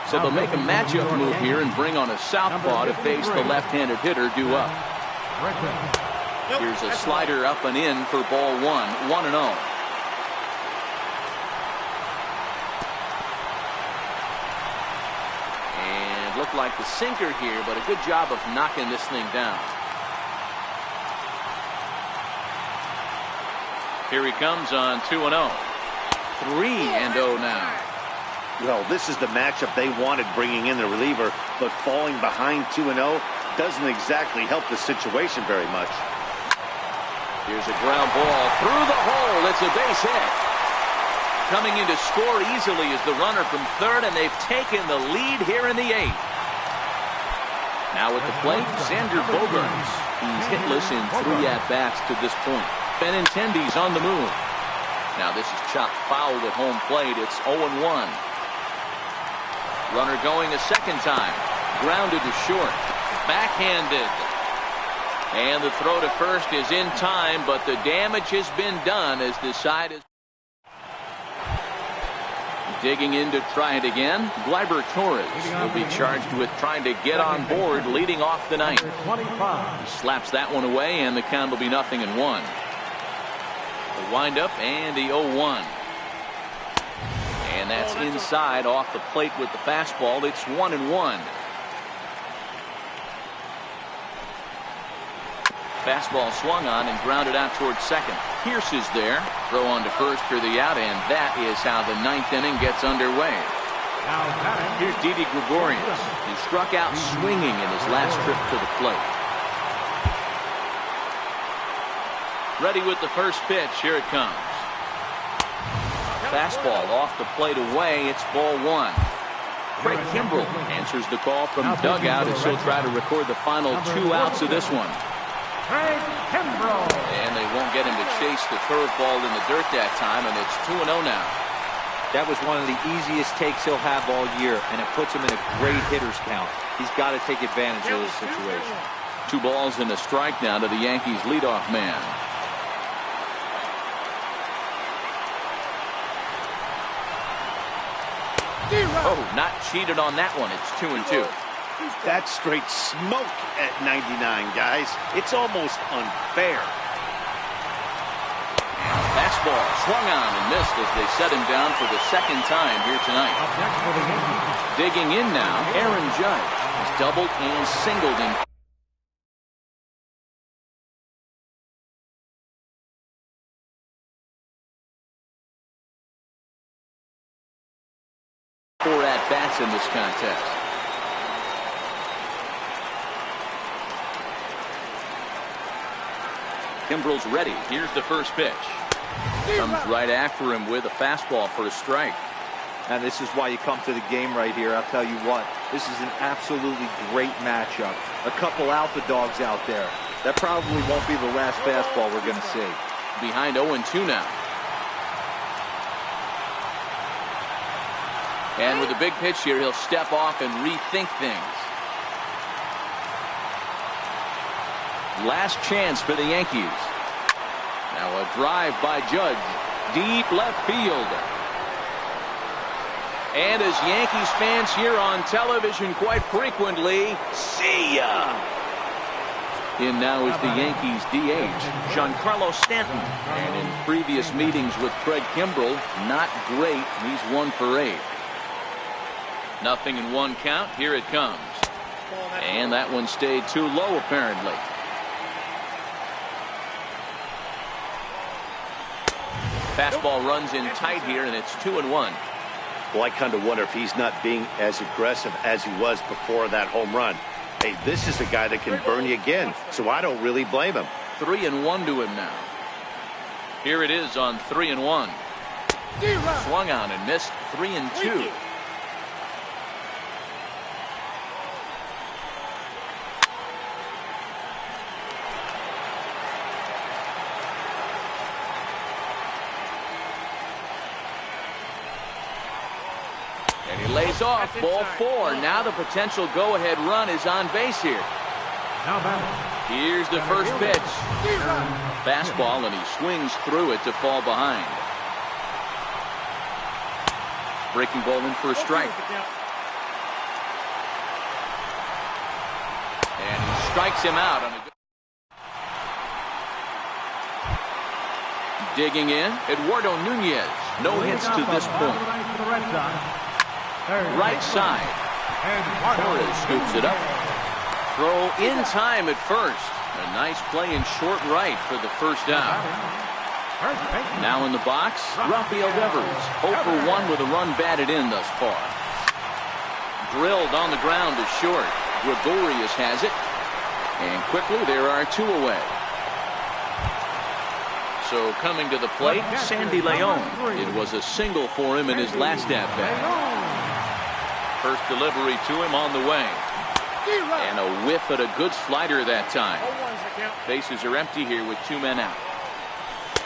So they'll make a matchup move here and bring on a southpaw to face the left-handed hitter due up. Here's a slider up and in for ball one. 1-0. Looked like the sinker here, but a good job of knocking this thing down. Here he comes on 2-0. 3-0 now. Well, this is the matchup they wanted, bringing in the reliever, but falling behind 2-0 doesn't exactly help the situation very much. Here's a ground ball through the hole. It's a base hit. Coming in to score easily is the runner from third, and they've taken the lead here in the 8th. Now at the plate, Xander Bogaerts. He's hitless in 3 at-bats to this point. Benintendi's on the move. Now this is chopped foul at home plate. It's 0-1. Runner going a second time. Grounded to short. Backhanded. And the throw to first is in time, but the damage has been done as the side is digging in to try it again. Gleyber Torres will be charged with trying to get on board leading off the ninth. He slaps that one away, and the count will be 0-1. The windup and the 0-1. And that's inside off the plate with the fastball. It's 1-1. Fastball swung on and grounded out towards second. Pierce is there. Throw on to first for the out, and that is how the 9th inning gets underway. Here's Didi Gregorius. He struck out swinging in his last trip to the plate. Ready with the first pitch. Here it comes. Fastball off the plate away. It's ball one. Craig Kimbrell answers the call from dugout as he'll try to record the final 2 outs of this one. Craig Kimbrell. And they won't get him to chase the curveball in the dirt that time, and it's 2-0 now. That was one of the easiest takes he'll have all year, and it puts him in a great hitter's count. He's got to take advantage of this situation. 2 balls and a strike now to the Yankees leadoff man. Oh, not cheated on that one. It's 2-2. That's straight smoke at 99, guys. It's almost unfair. Fastball swung on and missed as they set him down for the 2nd time here tonight. Digging in now, Aaron Judge has doubled and singled him. Four at-bats in this contest. Kimbrel's ready. Here's the first pitch. Comes right after him with a fastball for a strike. And this is why you come to the game right here. I'll tell you what, this is an absolutely great matchup. A couple alpha dogs out there. That probably won't be the last fastball we're going to see. Behind 0-2 now. And with a big pitch here, he'll step off and rethink things. Last chance for the Yankees. Now a drive by Judge. Deep left field. And as Yankees fans hear on television quite frequently, see ya! In now is the Yankees DH, Giancarlo Stanton. And in previous meetings with Craig Kimbrel, not great. He's 1 for 8. Nothing in 1 count. Here it comes. And that one stayed too low, apparently. Fastball runs in tight here, and it's 2-1. Well, I kind of wonder if he's not being as aggressive as he was before that home run. Hey, this is a guy that can burn you again, so I don't really blame him. 3-1 to him now. Here it is on 3-1. Swung on and missed. 3-2. And he lays off. Ball 4. Now the potential go-ahead run is on base here. Here's the first pitch. Fastball, and he swings through it to fall behind. Breaking ball in for a strike. And he strikes him out on a good. Digging in, Eduardo Nunez. No hits to this point. Right side. Torres scoops it up. Throw in time at first. A nice play in short right for the first out. Now in the box, Rafael Devers. 0 for 1 with a run batted in thus far. Drilled on the ground to short. Gregorius has it. And quickly there are 2 away. So coming to the plate, Sandy Leon. It was a single for him in his last at-bat. First delivery to him on the way. And a whiff at a good slider that time. Bases are empty here with 2 men out.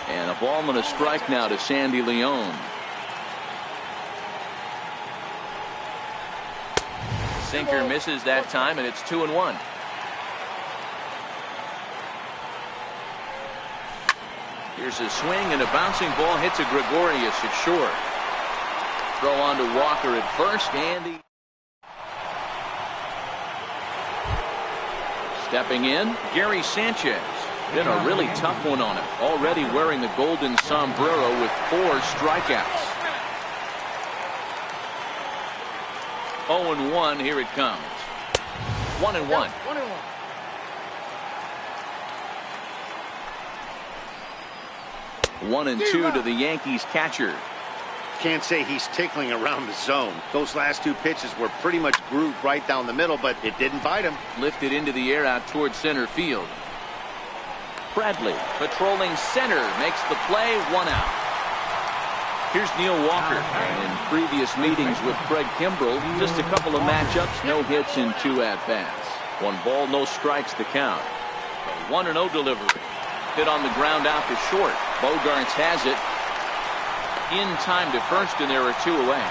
And a ball and a strike now to Sandy Leon. Sinker misses that time, and it's 2-1. Here's a swing, and a bouncing ball hits a Gregorius at short. Throw on to Walker at first, and the stepping in, Gary Sanchez. Been a really tough one on him. Already wearing the golden sombrero with 4 strikeouts. 0-1, here it comes. 1-1. 1-2 to the Yankees catcher. Can't say he's tickling around the zone. Those last 2 pitches were pretty much grooved right down the middle, but it didn't bite him. Lifted into the air out towards center field. Bradley patrolling center makes the play. 1 out. Here's Neil Walker. And in previous meetings with Craig Kimbrel, just a couple of matchups, no hits in 2 at-bats. 1 ball, no strikes to count. A 1-0 delivery. Hit on the ground out to short. Bogarts has it. in time to first, and there are 2 away.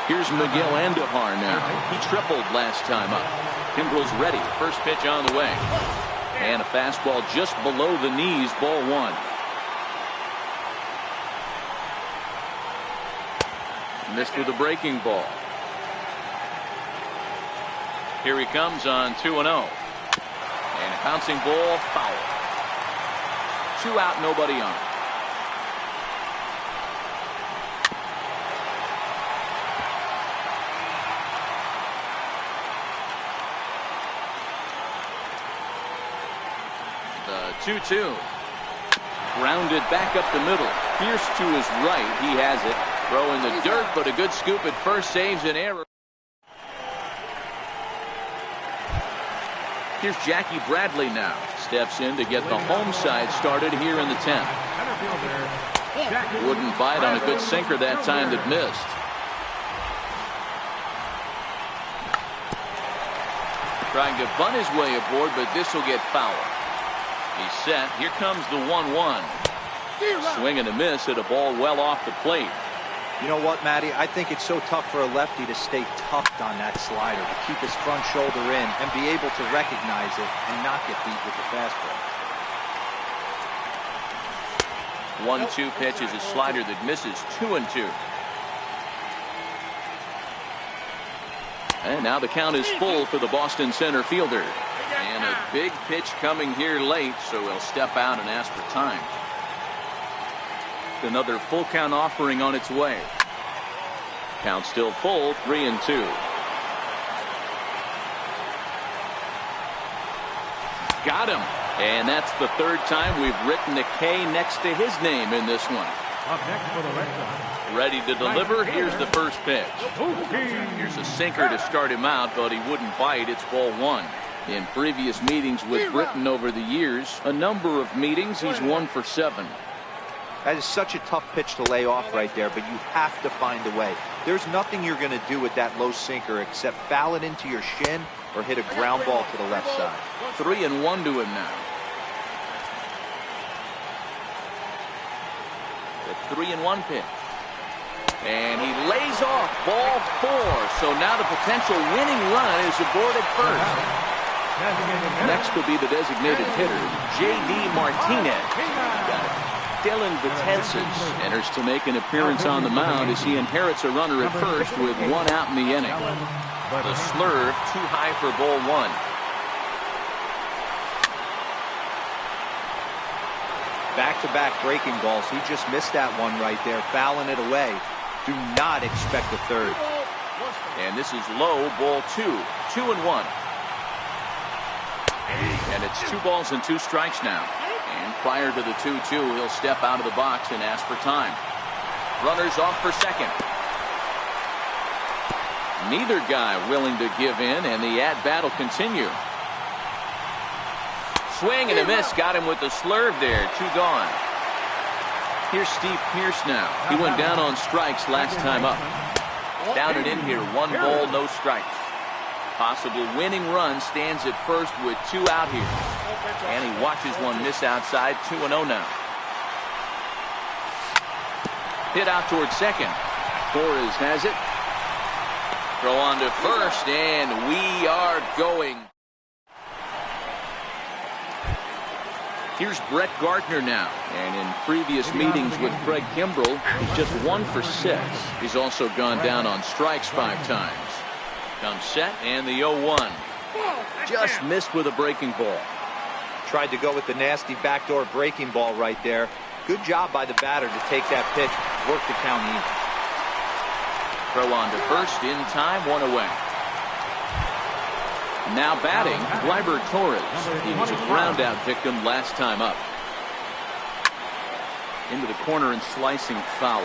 Here's Miguel Andujar now. He tripled last time up. Kimbrel's ready. First pitch on the way. And a fastball just below the knees, ball 1. Missed with a breaking ball. Here he comes on 2-0. And a bouncing ball, foul. 2 out, nobody on. The 2-2. Grounded back up the middle. Pierce to his right. He has it. Throw in the dirt, but a good scoop at first, saves an error. Here's Jackie Bradley now. Steps in to get the home side started here in the 10th. Wouldn't bite on a good sinker that time that missed. Trying to bunt his way aboard, but this will get foul. He's set. Here comes the 1-1. Swing and a miss at a ball well off the plate. You know what, Matty? I think it's so tough for a lefty to stay tucked on that slider, to keep his front shoulder in and be able to recognize it and not get beat with the fastball. 1-2 pitch is a slider that misses. 2-2. And now the count is full for the Boston center fielder. And a big pitch coming here late, so he'll step out and ask for time. Another full count offering on its way. Count still full, 3-2. Got him. And that's the 3rd time we've written a K next to his name in this one. Up next for the Red Sox. Ready to deliver. Here's the first pitch. Here's a sinker to start him out, but he wouldn't bite. It's ball 1. In previous meetings with Britton over the years, a number of meetings, he's 1 for 7. That is such a tough pitch to lay off right there, but you have to find a way. There's nothing you're going to do with that low sinker except foul it into your shin or hit a ground ball to the left side. 3-1 to him now. The 3-1 pitch. And he lays off ball 4. So now the potential winning run is aboard at first. Next will be the designated hitter, J.D. Martinez. Dylan Betances enters to make an appearance on the mound as he inherits a runner at first with 1 out in the inning. The slurve too high for ball 1. Back-to-back breaking balls. He just missed that one right there, fouling it away. Do not expect a 3rd. And this is low, ball 2. 2-1. And it's 2 balls and 2 strikes now. And prior to the 2-2, he'll step out of the box and ask for time. Runners off for second. Neither guy willing to give in, and the at-bat will continue. Swing and a miss. Got him with the slurve there. 2 gone. Here's Steve Pierce now. He went down on strikes last time up. Down and in here. 1 ball, no strikes. Possible winning run stands at first with 2 out here. And he watches one miss outside. 2-0 now. Hit out towards second. Torres has it. Throw on to first, and we are going. Here's Brett Gardner now. And in previous meetings with Craig Kimbrel, he's just 1 for 6. He's also gone down on strikes 5 times. Comes set, and the 0-1. Just missed with a breaking ball. Tried to go with the nasty backdoor breaking ball right there. Good job by the batter to take that pitch, work the count in. Throw on to first, in time, 1 away. Now batting, Gleyber Torres. He was a ground out victim last time up. Into the corner and slicing foul.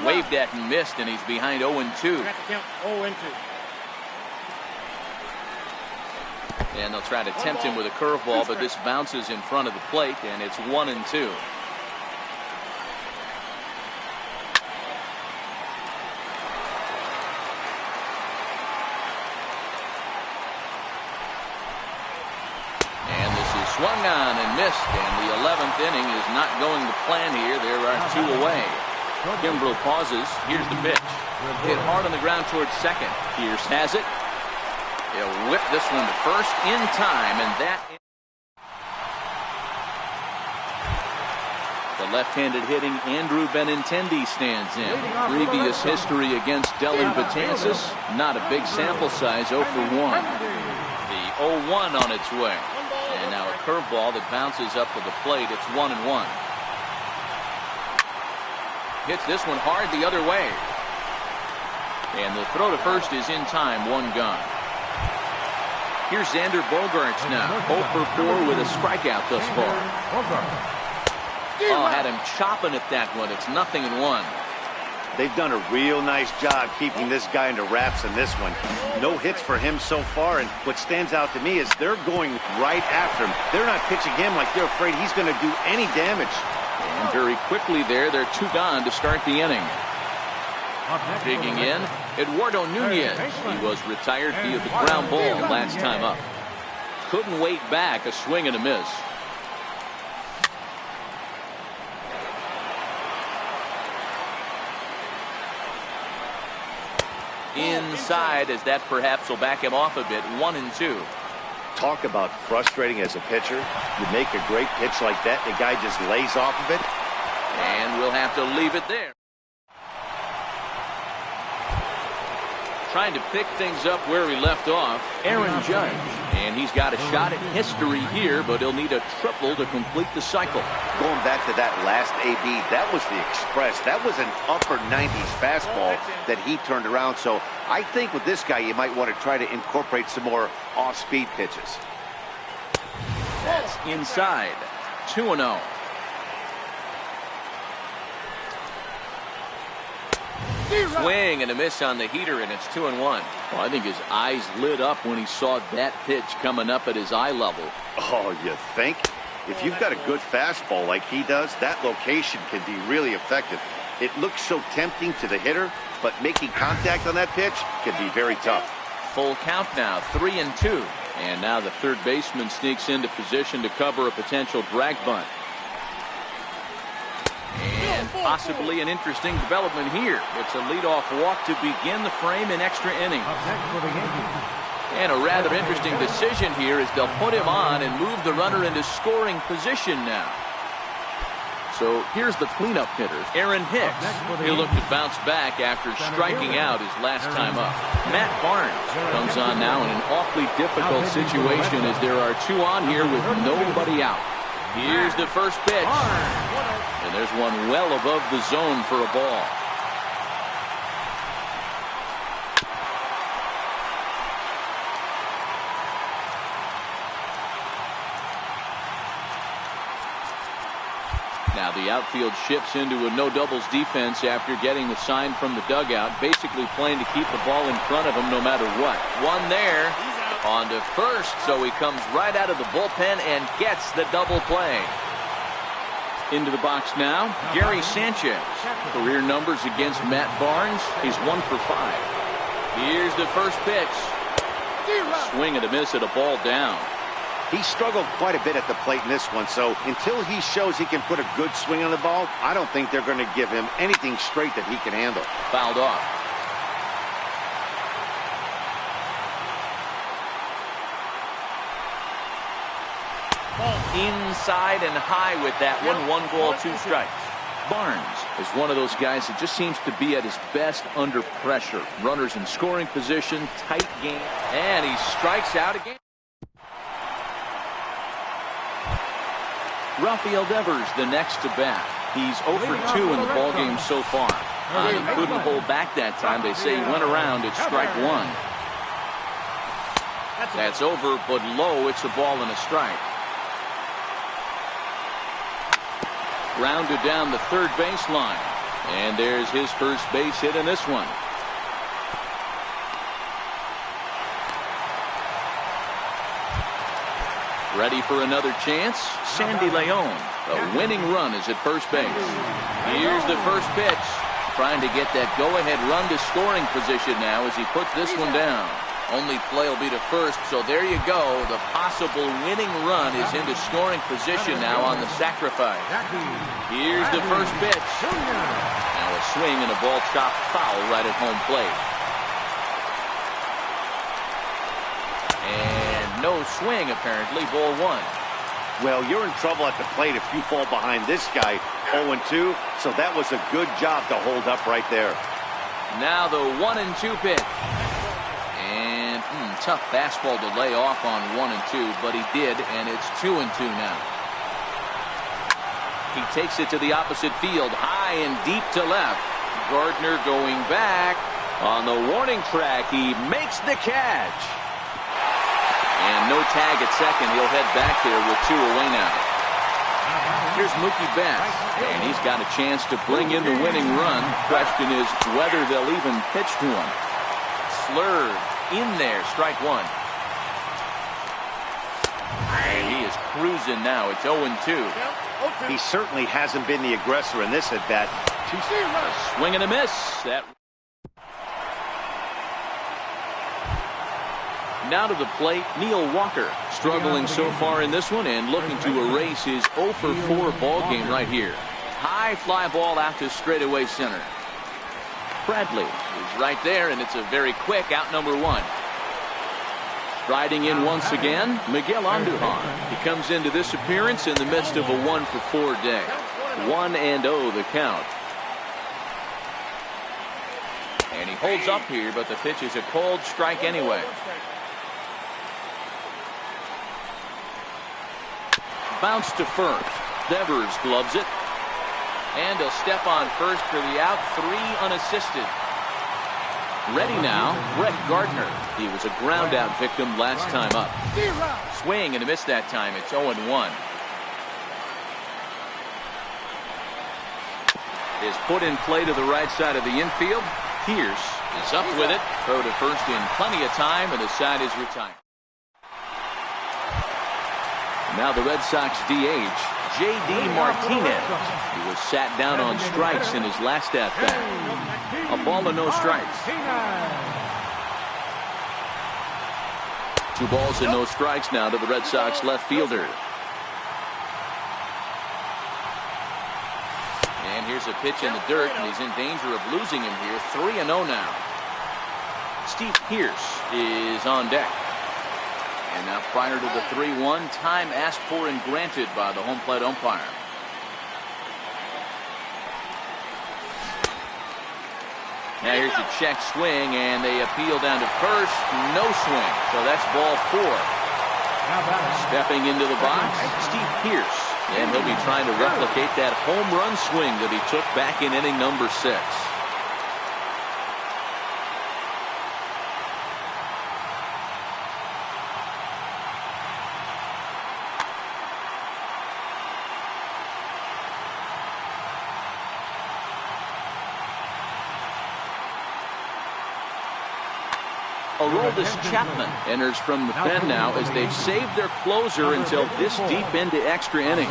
Waved at and missed, and he's behind 0-2. And they'll try to tempt him with a curveball, but this bounces in front of the plate, and it's 1-2. And this is Swung on and missed, and the 11th inning is not going to plan here. There are 2 away. Kimbrel pauses. Here's the pitch. Hit hard on the ground towards second. Pierce has it. He'll whip this one to first in time, and that... The left-handed hitting Andrew Benintendi stands in. Previous history against Dellin Betances, not a big sample size, 0 for 1. The 0-1 on its way. And now a curveball that bounces up to the plate. It's 1-1. Hits this one hard the other way. And the throw to first is in time, 1 gone. Here's Xander Bogaerts now, 0 for 4 with a strikeout thus far. Oh, had him chopping at that one. It's 0-1. They've done a real nice job keeping this guy into wraps in this one. No hits for him so far, and what stands out to me is they're going right after him. They're not pitching him like they're afraid he's going to do any damage. And very quickly there, they're 2 gone to start the inning. Digging in, Eduardo Nunez. He was retired via the ground ball last time up. Couldn't wait back, a swing and a miss. Inside, as that perhaps will back him off a bit. 1-2. Talk about frustrating as a pitcher. You make a great pitch like that, the guy just lays off of it. And we'll have to leave it there. Trying to pick things up where he left off, Aaron Judge. And he's got a shot at history here, but he'll need a triple to complete the cycle. Going back to that last AB, that was the express. That was an upper 90s fastball that he turned around. So I think with this guy, you might want to try to incorporate some more off-speed pitches. That's inside. 2-0. Swing and a miss on the heater, and it's 2-1. Well, I think his eyes lit up when he saw that pitch coming up at his eye level. Oh, you think? If you've got a good fastball like he does, that location can be really effective. It looks so tempting to the hitter, but making contact on that pitch can be very tough. Full count now, 3-2. And now the third baseman sneaks into position to cover a potential drag bunt. And possibly an interesting development here. It's a leadoff walk to begin the frame in extra innings. And a rather interesting decision here is they'll put him on and move the runner into scoring position now. So here's the cleanup hitter, Aaron Hicks. He'll look to bounce back after striking out his last time up. Matt Barnes comes on now in an awfully difficult situation as there are 2 on here with nobody out. Here's the first pitch. And there's one well above the zone for a ball. Now the outfield shifts into a no-doubles defense after getting the sign from the dugout, basically playing to keep the ball in front of him no matter what. One there. On to first, so he comes right out of the bullpen and gets the double play. Into the box now, Gary Sanchez. Career numbers against Matt Barnes is 1 for 5. Here's the first pitch. Swing and a miss at a ball down. He struggled quite a bit at the plate in this one, so until he shows he can put a good swing on the ball, I don't think they're going to give him anything straight that he can handle. Fouled off. Inside and high with that one. 1 ball, 2 strikes. Barnes is one of those guys that just seems to be at his best under pressure. Runners in scoring position, tight game, and he strikes out again. Rafael Devers the next to bat. He's 0 for 2 in the ballgame so far. He couldn't hold back that time. They say he went around at strike 1. That's over, but low. It's a ball and a strike. Grounded down the third baseline. And there's his first base hit in this one. Ready for another chance? Sandy Leon. A winning run is at first base. Here's the first pitch. Trying to get that go-ahead run to scoring position now as he puts this one down. Only play will be to first, so there you go. The possible winning run is into scoring position now on the sacrifice. Here's the first pitch. Now a swing and a ball chopped foul right at home plate. And no swing, apparently. Ball one. Well, you're in trouble at the plate if you fall behind this guy 0-2, so that was a good job to hold up right there. Now the 1-2 pitch. And tough fastball to lay off on 1-2, but he did, and it's 2-2 now. He takes it to the opposite field, high and deep to left. Gardner going back. On the warning track, he makes the catch. And no tag at second. He'll head back there with 2 away now. Here's Mookie Betts, and he's got a chance to bring in the winning run. Question is whether they'll even pitch to him. Slurred in there, strike one. And he is cruising now. It's 0-2. He certainly hasn't been the aggressor in this at bat. A swing and a miss. That. Now to the plate, Neil Walker, struggling so far in this one and looking to erase his 0-for-4 ball game right here. High fly ball out to straightaway center. Bradley is right there, and it's a very quick out number one. Riding in once again, Miguel Andujar. He comes into this appearance in the midst of a 1-for-4 day. 1-0 the count. And he holds up here, but the pitch is a cold strike anyway. Bounce to first. Devers gloves it. And he'll step on first for the out. 3 unassisted. Ready now, Brett Gardner. He was a ground out victim last time up. Swing and a miss that time. It's 0-1. Is put in play to the right side of the infield. Pierce is up with it. Throw to first in plenty of time, and the side is retired. Now the Red Sox DH, J.D. Martinez. He was sat down on strikes in his last at-bat. A ball and no strikes. 2 balls and no strikes now to the Red Sox left fielder. And here's a pitch in the dirt, and he's in danger of losing him here. 3-0 now. Steve Pierce is on deck. And now prior to the 3-1, time asked for and granted by the home plate umpire. Now here's a check swing, and they appeal down to first. No swing, so that's ball 4. Stepping into the box, Steve Pierce. And he'll be trying to replicate that home run swing that he took back in inning number 6. Aroldis Chapman enters from the pen now as they've saved their closer until this deep into extra innings.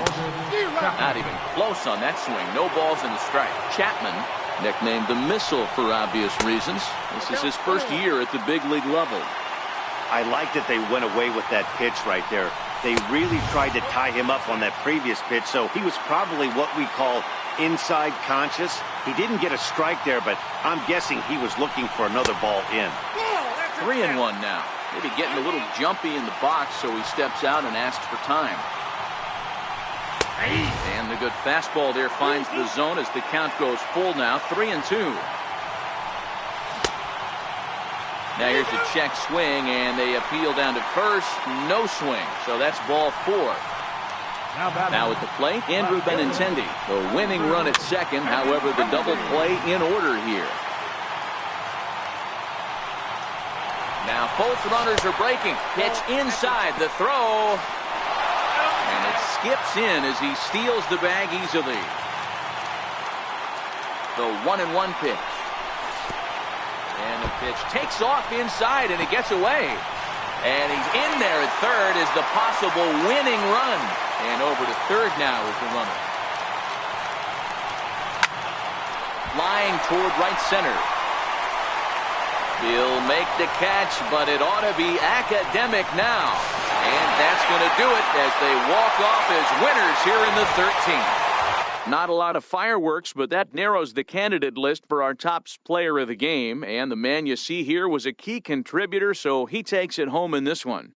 Not even close on that swing. No balls and a strike. Chapman, nicknamed the Missile for obvious reasons. This is his first year at the big league level. I like that they went away with that pitch right there. They really tried to tie him up on that previous pitch, so he was probably what we call inside conscious. He didn't get a strike there, but I'm guessing he was looking for another ball in. 3-1 now. Maybe getting a little jumpy in the box, so he steps out and asks for time. And the good fastball there finds the zone as the count goes full now. 3-2. Now here's a check swing, and they appeal down to first. No swing, so that's ball 4. Now at the plate, Andrew Benintendi. The winning run at second, however, the double play in order here. Now both runners are breaking. Pitch inside the throw. And it skips in as he steals the bag easily. The 1-1 pitch. And the pitch takes off inside, and it gets away. And he's in there at third as the possible winning run. And over to third now is the runner. Flying toward right center. He'll make the catch, but it ought to be academic now. And that's going to do it as they walk off as winners here in the 13th. Not a lot of fireworks, but that narrows the candidate list for our top player of the game. And the man you see here was a key contributor, so he takes it home in this one.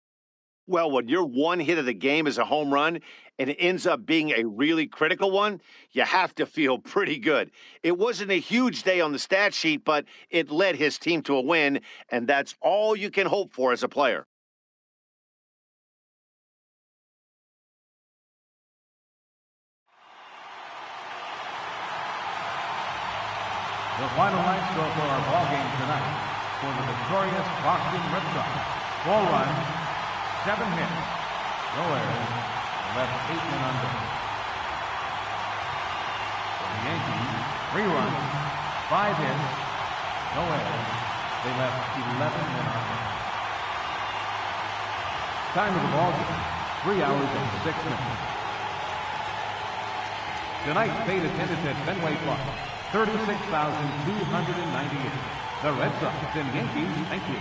Well, when your one hit of the game is a home run and it ends up being a really critical one, you have to feel pretty good. It wasn't a huge day on the stat sheet, but it led his team to a win, and that's all you can hope for as a player. The final line score for our ball game tonight for the victorious Boston Red Sox. 4 runs, 7 hits, no errors, left 8 men on base. For the Yankees, 3 runs, 5 hits, no errors. They left 11 men on base. Time of the ball game, 3 hours and 6 minutes. Tonight, paid attendance at Fenway Park, 36,298. The Red Sox and Yankees, thank you.